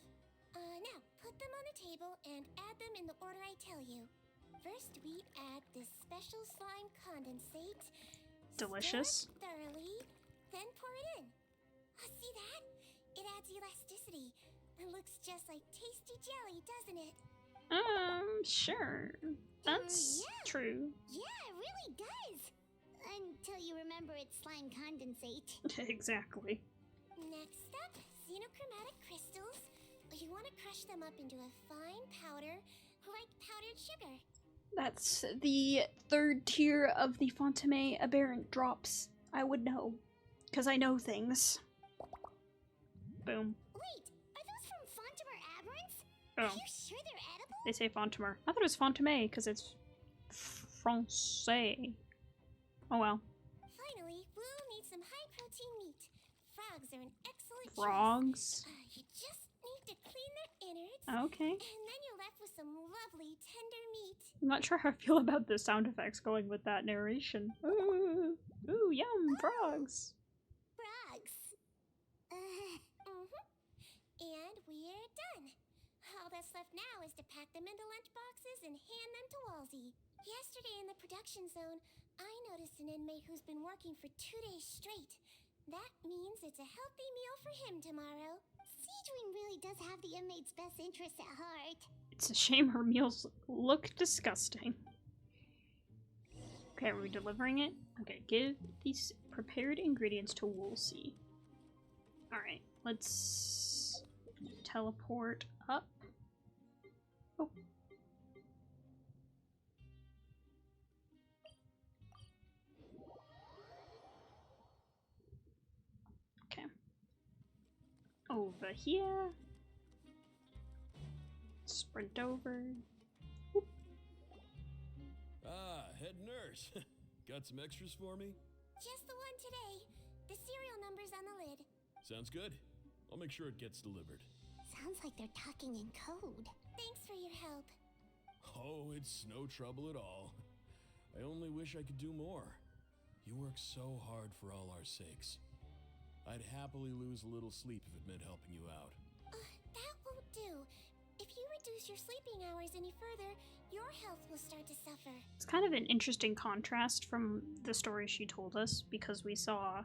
Now, put them on the table and add them in the order I tell you. First, we add this special slime condensate. Delicious. Stir it thoroughly, then pour it in. See that? It adds elasticity. It looks just like tasty jelly, doesn't it? Sure. That's true. Yeah, it really does. Until you remember it's slime condensate. Exactly. Next up, xenochromatic crystals. You want to crush them up into a fine powder, like powdered sugar. That's the third tier of the Fontaine aberrant drops. I would know. Because I know things. Boom. Wait, are those from Fontamer aberrants? Oh. Are you sure they're edible? They say Fontamer. I thought it was Fontaine because it's Francais. Oh well. Finally, we'll need some high-protein meat. Frogs are an excellent Frogs? choice. You just need to clean their innards. Okay. And then you're left with some lovely, tender meat. I'm not sure how I feel about the sound effects going with that narration. Ooh, ooh, yum, frogs. Frogs. And we're done. All that's left now is to pack them into lunch boxes and hand them to Walsey. Yesterday in the production zone, I noticed an inmate who's been working for 2 days straight. That means it's a healthy meal for him tomorrow. Sigewinne really does have the inmate's best interests at heart. It's a shame her meals look disgusting. Okay, are we delivering it? Okay, give these prepared ingredients to Woolsey. Alright, let's teleport up. Oh. over here. Sprint over. Whoop. Ah, head nurse. Got some extras for me? Just the one today. The serial number's on the lid. Sounds good. I'll make sure it gets delivered. Sounds like they're talking in code. Thanks for your help. Oh, it's no trouble at all. I only wish I could do more. You work so hard for all our sakes. I'd happily lose a little sleep if it meant helping you out. That won't do. If you reduce your sleeping hours any further, your health will start to suffer. It's kind of an interesting contrast from the story she told us, because we saw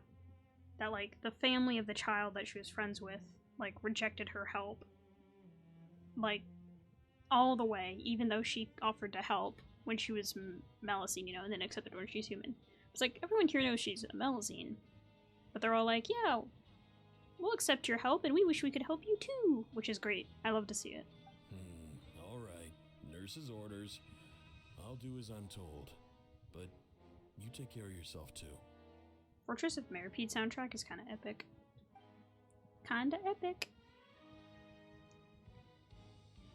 that, like, the family of the child that she was friends with, like, rejected her help. Like, all the way, even though she offered to help when she was Melusine, you know, and then accepted when she's human. It's like, everyone here knows she's a Melusine. But they're all like, yeah, we'll accept your help, and we wish we could help you too, which is great. I love to see it. Alright. Nurse's orders. I'll do as I'm told. But you take care of yourself too. Fortress of Meripede soundtrack is kind of epic. Kinda epic.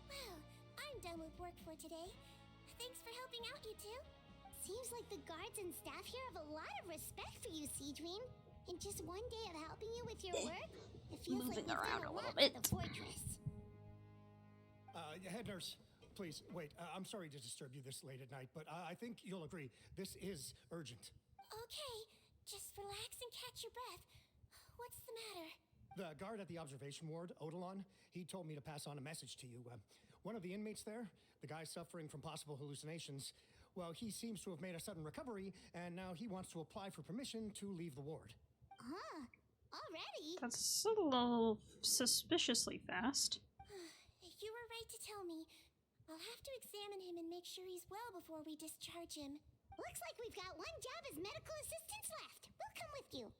Well, I'm done with work for today. Thanks for helping out, you two. Seems like the guards and staff here have a lot of respect for you, Sigewinne. In just one day of helping you with your work, it feels like Moving you've around done a little lot for bit. the fortress. Head nurse, please, wait. I'm sorry to disturb you this late at night, but I think you'll agree. This is urgent. Okay, just relax and catch your breath. What's the matter? The guard at the observation ward, Odilon, he told me to pass on a message to you. One of the inmates there, the guy suffering from possible hallucinations, well, he seems to have made a sudden recovery, and now he wants to apply for permission to leave the ward. Already? That's a little suspiciously fast. You were right to tell me. I'll have to examine him and make sure he's well before we discharge him. Looks like we've got one job as medical assistants left. We'll come with you.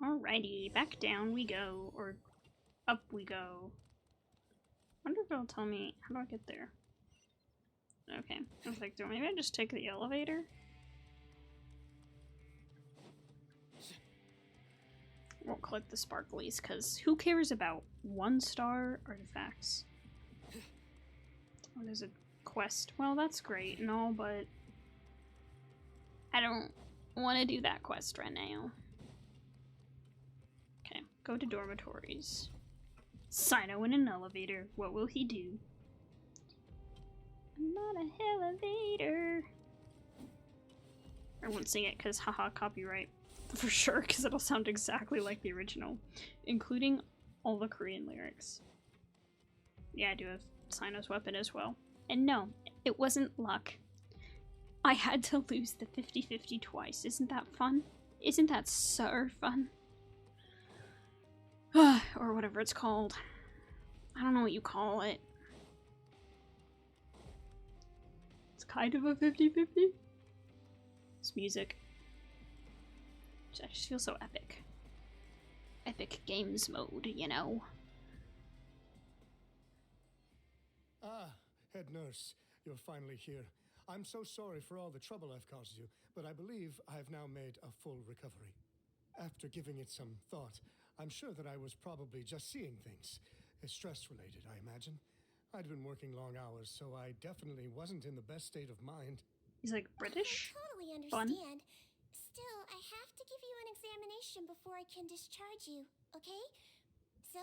Alrighty, back down we go, or up we go. Wonder if it'll tell me, how do I get there? Okay, I was like, maybe I just take the elevator? Won't collect the sparklies, because who cares about 1-star artifacts? Oh, there's a quest. Well, that's great and all, but I don't want to do that quest right now. Okay, go to dormitories. Sino in an elevator. What will he do? I'm not a elevator. I won't sing it because haha, copyright. For sure, because it'll sound exactly like the original, including all the Korean lyrics. Yeah, I do have Sino's weapon as well. And no, it wasn't luck. I had to lose the 50-50 twice. Isn't that fun? Isn't that so fun? Or whatever it's called. I don't know what you call it. It's kind of a 50-50. It's music. I just feel so epic. Epic Games mode, you know? Head nurse, you're finally here. I'm so sorry for all the trouble I've caused you, but I believe I've now made a full recovery. After giving it some thought, I'm sure that I was probably just seeing things. Stress-related, I imagine. I'd been working long hours, so I definitely wasn't in the best state of mind. He's like British? I totally Fun. understand. Still, I have to give you an examination before I can discharge you, okay? So,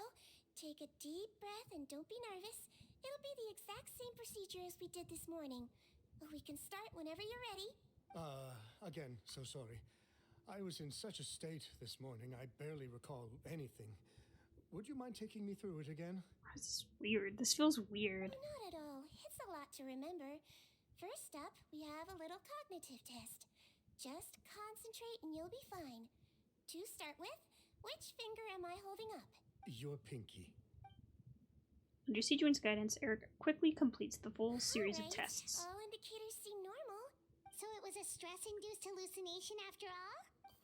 take a deep breath and don't be nervous. It'll be the exact same procedure as we did this morning. We can start whenever you're ready. Again, so sorry. I was in such a state this morning, I barely recall anything. Would you mind taking me through it again? This is weird. This feels weird. Not at all. It's a lot to remember. First up, we have a little cognitive test. Just concentrate and you'll be fine. To start with, which finger am I holding up? Your pinky. Under Sigewinne's guidance, Eric quickly completes the full series of Alright, tests. all indicators seem normal. So it was a stress-induced hallucination after all?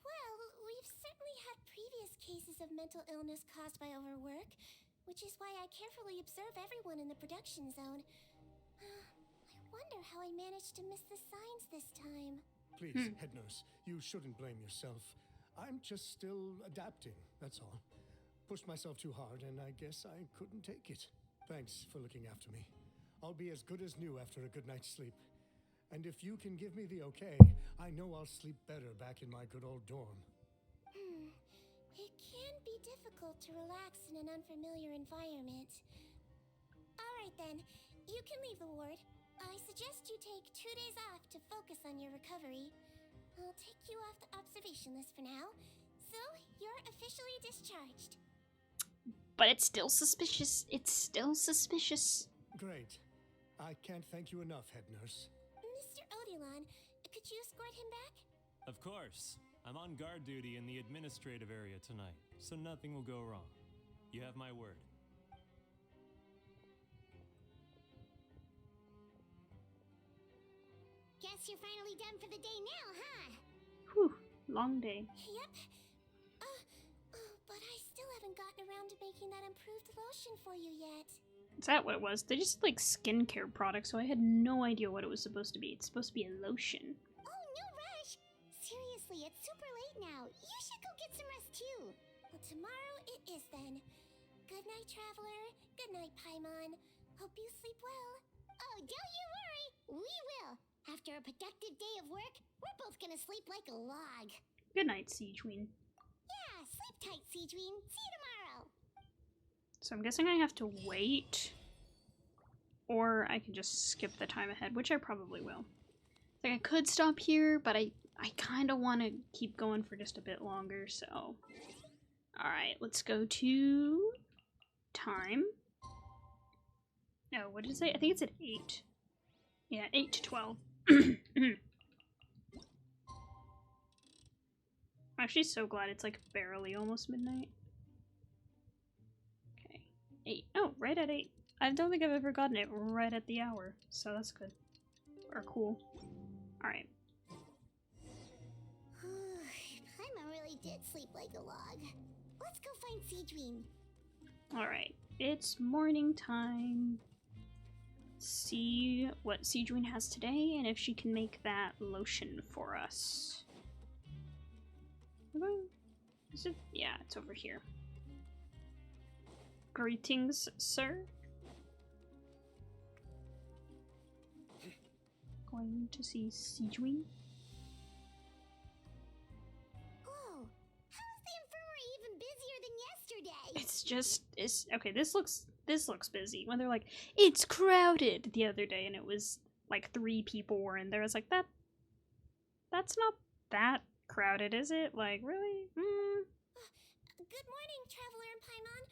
Well, we've certainly had previous cases of mental illness caused by overwork, which is why I carefully observe everyone in the production zone. I wonder how I managed to miss the signs this time. Please, head nurse, you shouldn't blame yourself. I'm just still adapting, that's all. pushed myself too hard, and I guess I couldn't take it. Thanks for looking after me. I'll be as good as new after a good night's sleep. And if you can give me the okay, I know I'll sleep better back in my good old dorm. It can be difficult to relax in an unfamiliar environment. Alright then, you can leave the ward. I suggest you take 2 days off to focus on your recovery. I'll take you off the observation list for now, so you're officially discharged. But it's still suspicious. It's still suspicious. Great. I can't thank you enough, head nurse. Mr. Odilon, could you escort him back? Of course. I'm on guard duty in the administrative area tonight, so nothing will go wrong. You have my word. Guess you're finally done for the day now, huh? Whew, long day. Yep. But I still haven't gotten around to making that improved lotion for you yet. Is that what it was? They just like skincare products, so I had no idea what it was supposed to be. It's supposed to be a lotion. Oh, no rush! Seriously, it's super late now. You should go get some rest too. Well, tomorrow it is then. Good night, Traveler. Good night, Paimon. Hope you sleep well. Oh, don't you worry. We will. After a productive day of work, we're both gonna sleep like a log. Good night, Sigewinne. Yeah, sleep tight, Sigewinne. See you tomorrow. So I'm guessing I have to wait, or I can just skip the time ahead, which I probably will. Like, I could stop here, but I kind of want to keep going for just a bit longer, so... Alright, let's go to... time. No, what did it say? I think it's at 8. Yeah, 8 to 12. I'm actually so glad it's like barely almost midnight. 8. Oh, right at 8. I don't think I've ever gotten it right at the hour, so that's good. Or cool. Alright. Paimon really did sleep like a log. Let's go find Sigewinne. Alright. It's morning time. See what Sigewinne has today, and if she can make that lotion for us. Is it? Yeah, it's over here. Greetings, sir. Going to see Sigewinne. Oh, how is the infirmary even busier than yesterday? It's just okay. This looks busy. When they're like, it's crowded the other day, and it was like 3 people were in there. I was like, that's not that crowded, is it? Like, really? Good morning, Traveler and Paimon.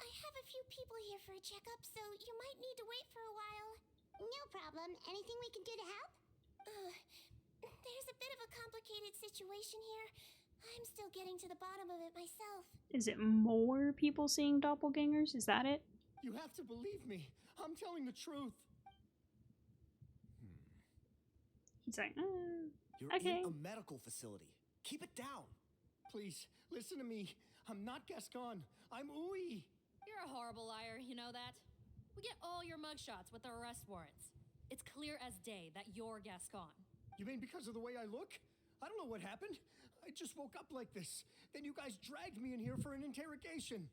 I have a few people here for a checkup, so you might need to wait for a while. No problem. Anything we can do to help? There's a bit of a complicated situation here. I'm still getting to the bottom of it myself. Is it more people seeing doppelgangers? Is that it? You have to believe me. I'm telling the truth. He's like, You're okay. in a medical facility. Keep it down. Please, listen to me. I'm not Gascon. I'm Uwe. You're a horrible liar, you know that? We get all your mugshots with the arrest warrants. It's clear as day that you're Gascon. You mean because of the way I look? I don't know what happened. I just woke up like this. Then you guys dragged me in here for an interrogation.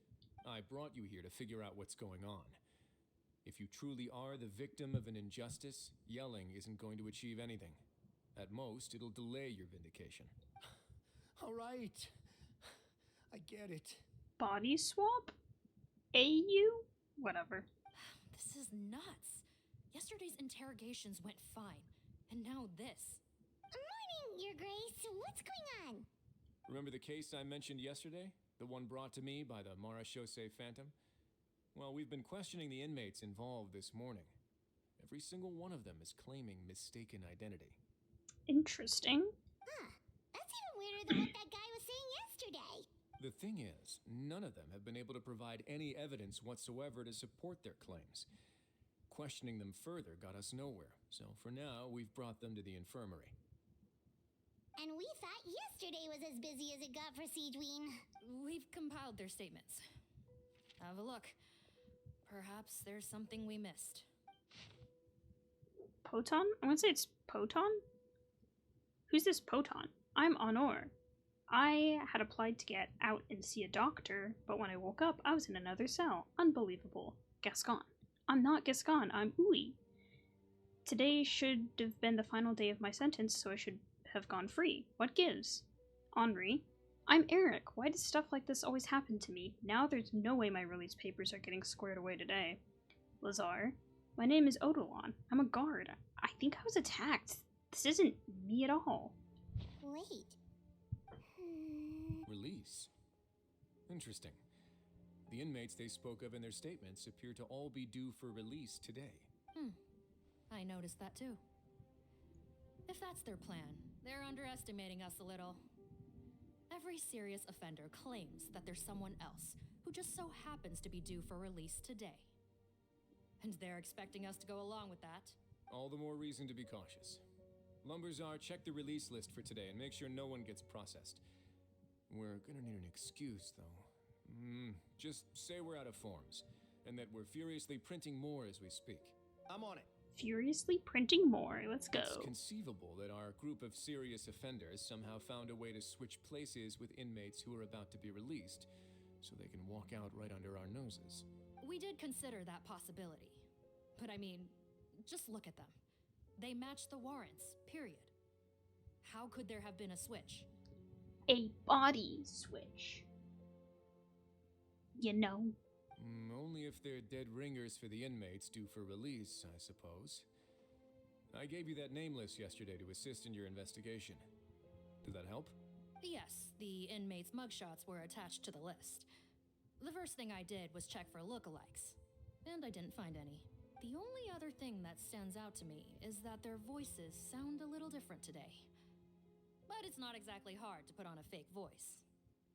I brought you here to figure out what's going on. If you truly are the victim of an injustice, yelling isn't going to achieve anything. At most, it'll delay your vindication. All right. I get it. Body swap? AU? Whatever. This is nuts. Yesterday's interrogations went fine, and now this. Morning, Your Grace. What's going on? Remember the case I mentioned yesterday? The one brought to me by the Marachose Phantom? Well, we've been questioning the inmates involved this morning. Every single one of them is claiming mistaken identity. Interesting. That's even weirder than what that guy was saying yesterday. The thing is, none of them have been able to provide any evidence whatsoever to support their claims. Questioning them further got us nowhere, so for now, we've brought them to the infirmary. And we thought yesterday was as busy as it got for Sigewinne. We've compiled their statements. Have a look. Perhaps there's something we missed. Poton? I want to say it's Poton? Who's this Poton? I'm Honor. I had applied to get out and see a doctor, but when I woke up, I was in another cell. Unbelievable. Gascon. I'm not Gascon, I'm Uy. Today should have been the final day of my sentence, so I should have gone free. What gives? Henri. I'm Eric. Why does stuff like this always happen to me? Now there's no way my release papers are getting squared away today. Lazar. My name is Odilon. I'm a guard. I think I was attacked. This isn't me at all. Wait. Release? Interesting. The inmates they spoke of in their statements appear to all be due for release today. I noticed that too. If that's their plan, they're underestimating us a little. Every serious offender claims that there's someone else who just so happens to be due for release today. And they're expecting us to go along with that. All the more reason to be cautious. Lumberzar, check the release list for today and make sure no one gets processed. We're gonna need an excuse, though. Just say we're out of forms, and that we're furiously printing more as we speak. I'm on it. Furiously printing more. Let's go. It's conceivable that our group of serious offenders somehow found a way to switch places with inmates who are about to be released, so they can walk out right under our noses. We did consider that possibility. But I mean, just look at them. They match the warrants, period. How could there have been a switch? A body switch. You know. Only if they're dead ringers for the inmates due for release, I suppose. I gave you that name list yesterday to assist in your investigation. Did that help? Yes, the inmates' mugshots were attached to the list. The first thing I did was check for lookalikes, and I didn't find any. The only other thing that stands out to me is that their voices sound a little different today. But it's not exactly hard to put on a fake voice.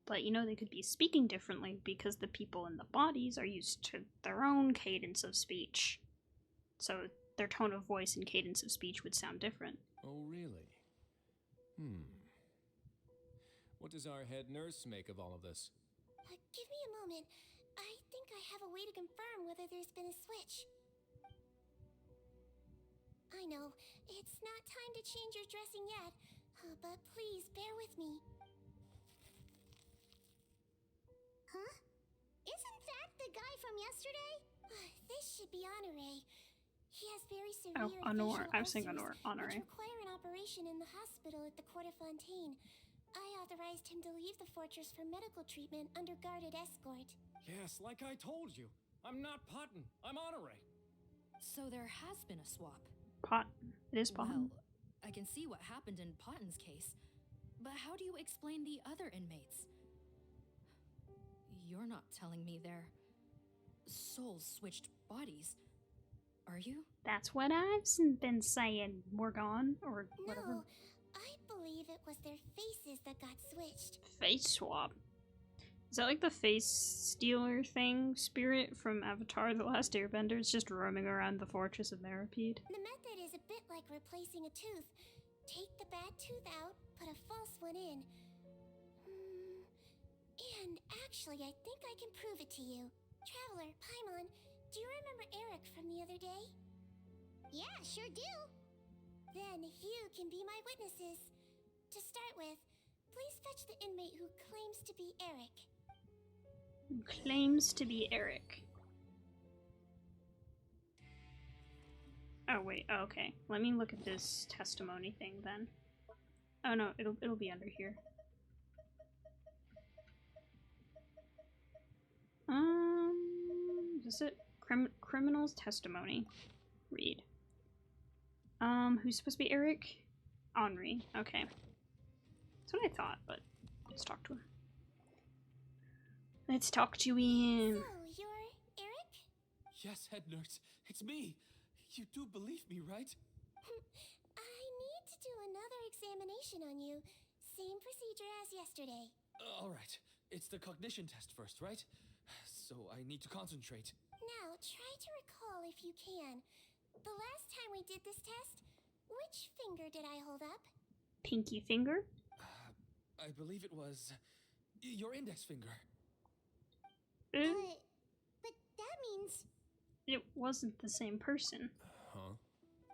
But you know, they could be speaking differently because the people in the bodies are used to their own cadence of speech. So their tone of voice and cadence of speech would sound different. Oh, really? What does our head nurse make of all of this? Give me a moment. I think I have a way to confirm whether there's been a switch. I know, it's not time to change your dressing yet, but please bear with me. Huh? Isn't that the guy from yesterday? This should be Honore. He has very severe Honore. facial I was saying ulcers, Honore. which require an operation in the hospital at the Court of Fontaine. I authorized him to leave the fortress for medical treatment under guarded escort. Yes, like I told you. I'm not Potton. I'm Honore. So there has been a swap. It is Potton. Well, I can see what happened in Potton's case. But how do you explain the other inmates? You're not telling me their souls switched bodies, are you? That's what I've been saying, Morgan, or whatever. No, I believe it was their faces that got switched. Face swap. Is that like the face stealer thing? Spirit from Avatar The Last Airbender is just roaming around the fortress of Maripede. The method is a bit like replacing a tooth. Take the bad tooth out, put a false one in. And actually, I think I can prove it to you. Traveler, Paimon, do you remember Eric from the other day? Yeah, sure do. Then you can be my witnesses. To start with, please fetch the inmate who claims to be Eric. Claims to be Eric. Oh wait, oh, okay. Let me look at this testimony thing then. Oh no, it'll be under here. Is it criminal's testimony? Read. Who's supposed to be Eric? Henri. Okay. That's what I thought, but let's talk to him. Let's talk to him. So, you're Eric? Yes, head nurse. It's me. You do believe me, right? I need to do another examination on you. Same procedure as yesterday. All right. It's the cognition test first, right? So I need to concentrate. Now, try to recall if you can. The last time we did this test, which finger did I hold up? Pinky finger? I believe it was your index finger. But that means... It wasn't the same person. Huh?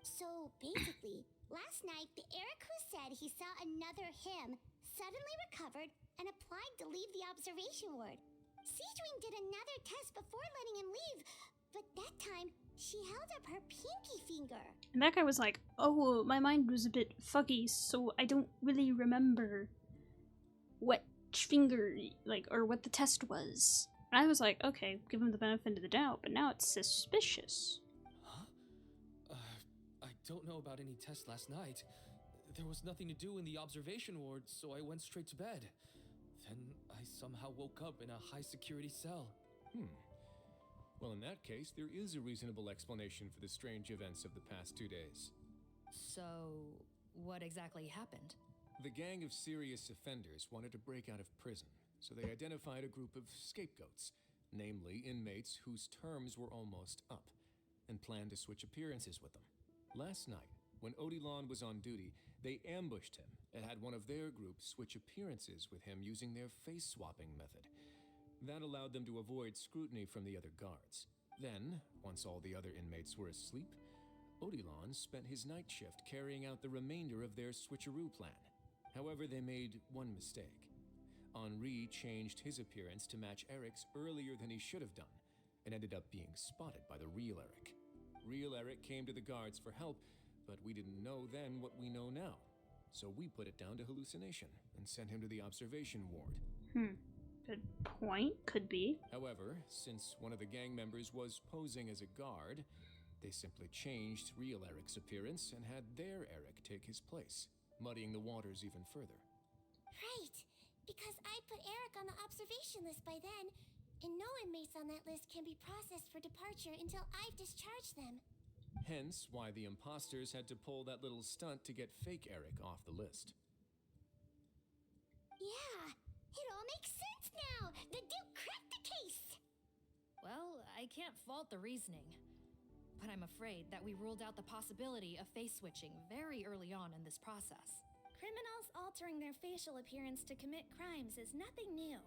So, basically, last night, the Eric who said he saw another him suddenly recovered, and applied to leave the observation ward. Sigewinne did another test before letting him leave, but that time, she held up her pinky finger. And that guy was like, oh, my mind was a bit foggy, so I don't really remember what finger, like, or what the test was. And I was like, okay, give him the benefit of the doubt, but now it's suspicious. Huh? I don't know about any test last night. There was nothing to do in the observation ward, so I went straight to bed. Then I somehow woke up in a high-security cell. Well, in that case, there is a reasonable explanation for the strange events of the past 2 days. So, what exactly happened? The gang of serious offenders wanted to break out of prison, so they identified a group of scapegoats, namely inmates whose terms were almost up, and planned to switch appearances with them. Last night, when Odilon was on duty, they ambushed him and had one of their group switch appearances with him using their face-swapping method. That allowed them to avoid scrutiny from the other guards. Then, once all the other inmates were asleep, Odilon spent his night shift carrying out the remainder of their switcheroo plan. However, they made one mistake. Henri changed his appearance to match Eric's earlier than he should have done, and ended up being spotted by the real Eric. Real Eric came to the guards for help, but we didn't know then what we know now. So we put it down to hallucination and sent him to the observation ward. Good point. Could be. However, since one of the gang members was posing as a guard, they simply changed real Eric's appearance and had their Eric take his place, muddying the waters even further. Right, because I put Eric on the observation list by then, and no inmates on that list can be processed for departure until I've discharged them. Hence why the imposters had to pull that little stunt to get fake Eric off the list. Yeah, it all makes sense now! The Duke cracked the case! Well, I can't fault the reasoning. But I'm afraid that we ruled out the possibility of face switching very early on in this process. Criminals altering their facial appearance to commit crimes is nothing new.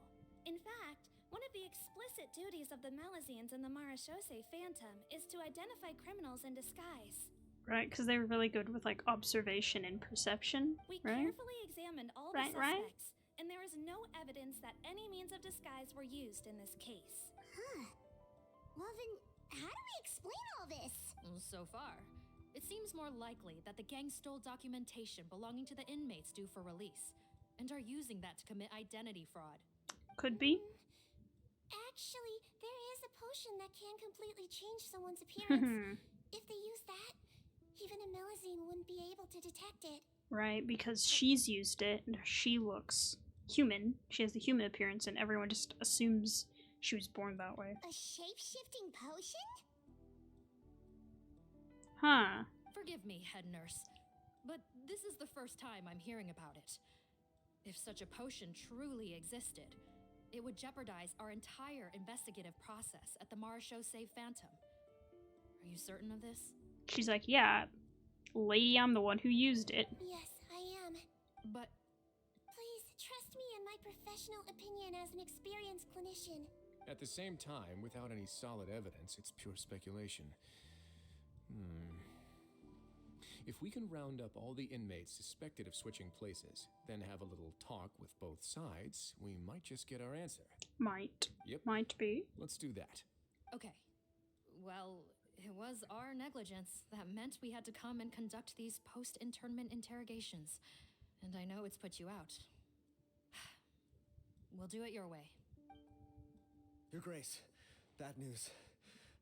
In fact, one of the explicit duties of the Melazines in the Marachose Phantom is to identify criminals in disguise. Right, because they were really good with, like, observation and perception, We right? carefully examined all the suspects, and there is no evidence that any means of disguise were used in this case. Huh. Well then, how do we explain all this? So far, it seems more likely that the gang stole documentation belonging to the inmates due for release, and are using that to commit identity fraud. Could be. Actually, there is a potion that can completely change someone's appearance. If they use that, even a Melazine wouldn't be able to detect it. Right, because she's used it, and she looks human. She has the human appearance, and everyone just assumes she was born that way. A shape-shifting potion? Huh. Forgive me, head nurse, but this is the first time I'm hearing about it. If such a potion truly existed, it would jeopardize our entire investigative process at the Marachose Phantom. Are you certain of this? She's like, yeah, lady, I'm the one who used it. Yes, I am. But please, trust me in my professional opinion as an experienced clinician. At the same time, without any solid evidence, it's pure speculation. If we can round up all the inmates suspected of switching places, then have a little talk with both sides, we might just get our answer. Might. Yep. Might be. Let's do that. Okay. Well, it was our negligence that meant we had to come and conduct these post-internment interrogations. And I know it's put you out. We'll do it your way. Your Grace, bad news.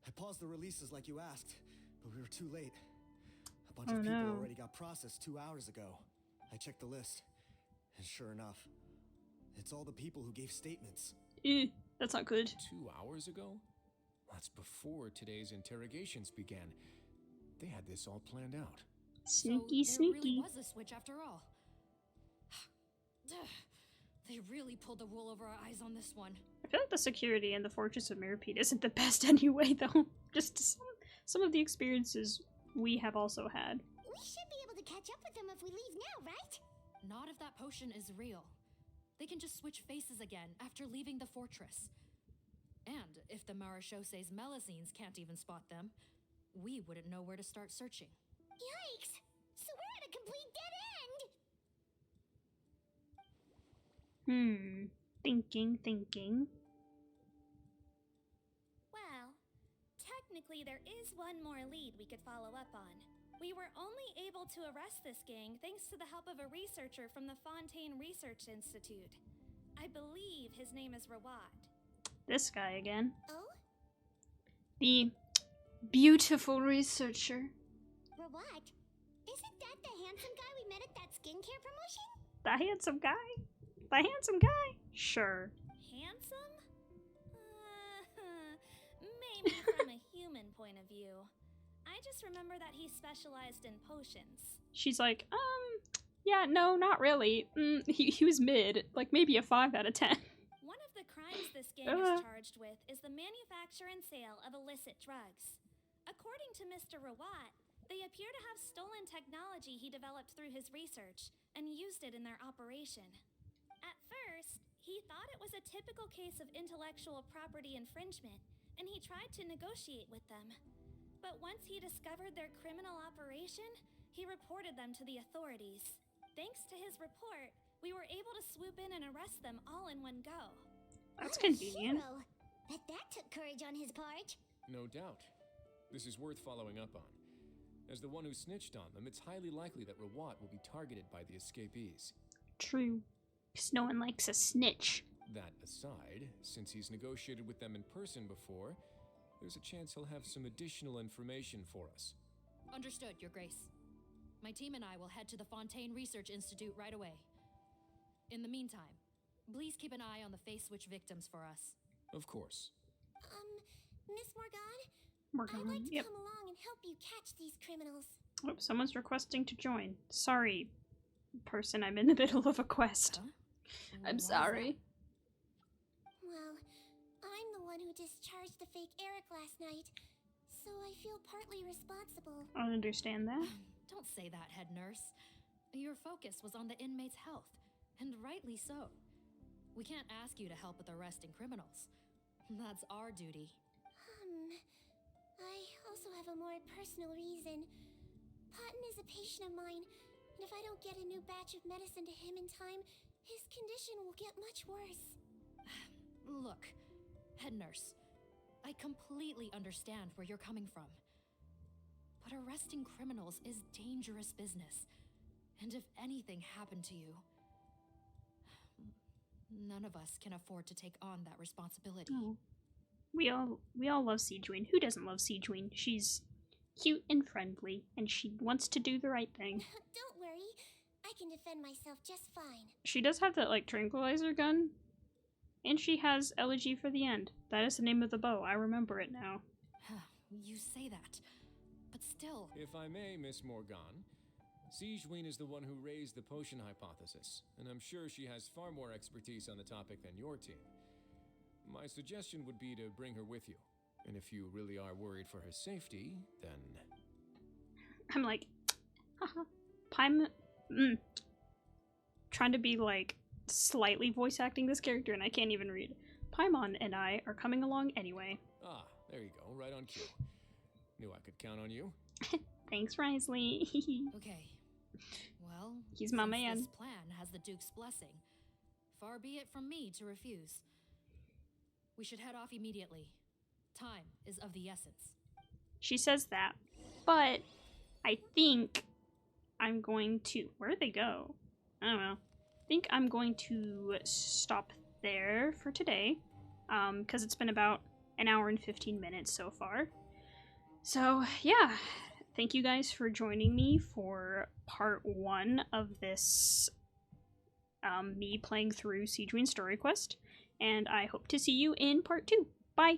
I paused the releases like you asked, but we were too late. A bunch of people already got processed 2 hours ago. I checked the list, and sure enough, it's all the people who gave statements. That's not good. 2 hours ago? That's before today's interrogations began. They had this all planned out. Sneaky, so sneaky. There really was a switch after all. They really pulled the wool over our eyes on this one. I feel like the security in the Fortress of Mirrorpeat isn't the best anyway, though. Just some of the experiences we have also had. We should be able to catch up with them if we leave now, right? Not if that potion is real. They can just switch faces again after leaving the fortress. And if the Marachose's Melazines can't even spot them, we wouldn't know where to start searching. Yikes! So we're at a complete dead end! Thinking. Well, technically there is one more lead we could follow up on. We were only able to arrest this gang thanks to the help of a researcher from the Fontaine Research Institute. I believe his name is Rawat. This guy again. Oh? The beautiful researcher. Rawat? Isn't that the handsome guy we met at that skincare promotion? The handsome guy? The handsome guy? Sure. Handsome? Maybe from a human point of view. I just remember that he specialized in potions. She's like, yeah, no, not really. He was mid, like maybe a 5 out of 10. One of the crimes this gang is charged with is the manufacture and sale of illicit drugs. According to Mr. Rawat, they appear to have stolen technology he developed through his research and used it in their operation. At first, he thought it was a typical case of intellectual property infringement, and he tried to negotiate with them. But once he discovered their criminal operation, he reported them to the authorities. Thanks to his report, we were able to swoop in and arrest them all in one go. That's convenient. But that took courage on his part. No doubt. This is worth following up on. As the one who snitched on them, it's highly likely that Rawat will be targeted by the escapees. True. Because no one likes a snitch. That aside, since he's negotiated with them in person before, there's a chance he'll have some additional information for us. Understood, Your Grace. My team and I will head to the Fontaine Research Institute right away. In the meantime, please keep an eye on the face switch victims for us. Of course. Miss Morgan? Morgan, I'd like to yep. come along and help you catch these criminals. Oh, someone's requesting to join. Sorry, person, I'm in the middle of a quest. Huh? I'm sorry. Well, I'm the one who discharged the fake Eric last night, so I feel partly responsible. I don't understand that. Don't say that, head nurse. Your focus was on the inmate's health, and rightly so. We can't ask you to help with arresting criminals. That's our duty. I also have a more personal reason. Cotton is a patient of mine, and if I don't get a new batch of medicine to him in time, his condition will get much worse. Look, head nurse, I completely understand where you're coming from. But arresting criminals is dangerous business. And if anything happened to you, none of us can afford to take on that responsibility. Oh. We all love Sigewinne. Who doesn't love Sigewinne? She's cute and friendly, and she wants to do the right thing. Don't worry, I can defend myself just fine. She does have that, like, tranquilizer gun. And she has Elegy for the End. That is the name of the bow. I remember it now. You say that, but still... If I may, Miss Morgan, Sigewinne is the one who raised the potion hypothesis, and I'm sure she has far more expertise on the topic than your team. My suggestion would be to bring her with you. And if you really are worried for her safety, then... I'm like, haha. Paimon, trying to be, like, slightly voice acting this character, and I can't even read. Paimon and I are coming along anyway. Ah, there you go, right on cue. Knew I could count on you. Thanks, Risley. Okay. Well, he's my man. This plan has the Duke's blessing. Far be it from me to refuse. We should head off immediately. Time is of the essence. She says that, but I think I'm going to... Where'd they go? I don't know. I think I'm going to stop there for today, because it's been about an hour and 15 minutes so far. So, yeah. Thank you guys for joining me for part 1 of this me playing through Sigewinne's Story Quest, and I hope to see you in part 2. Bye!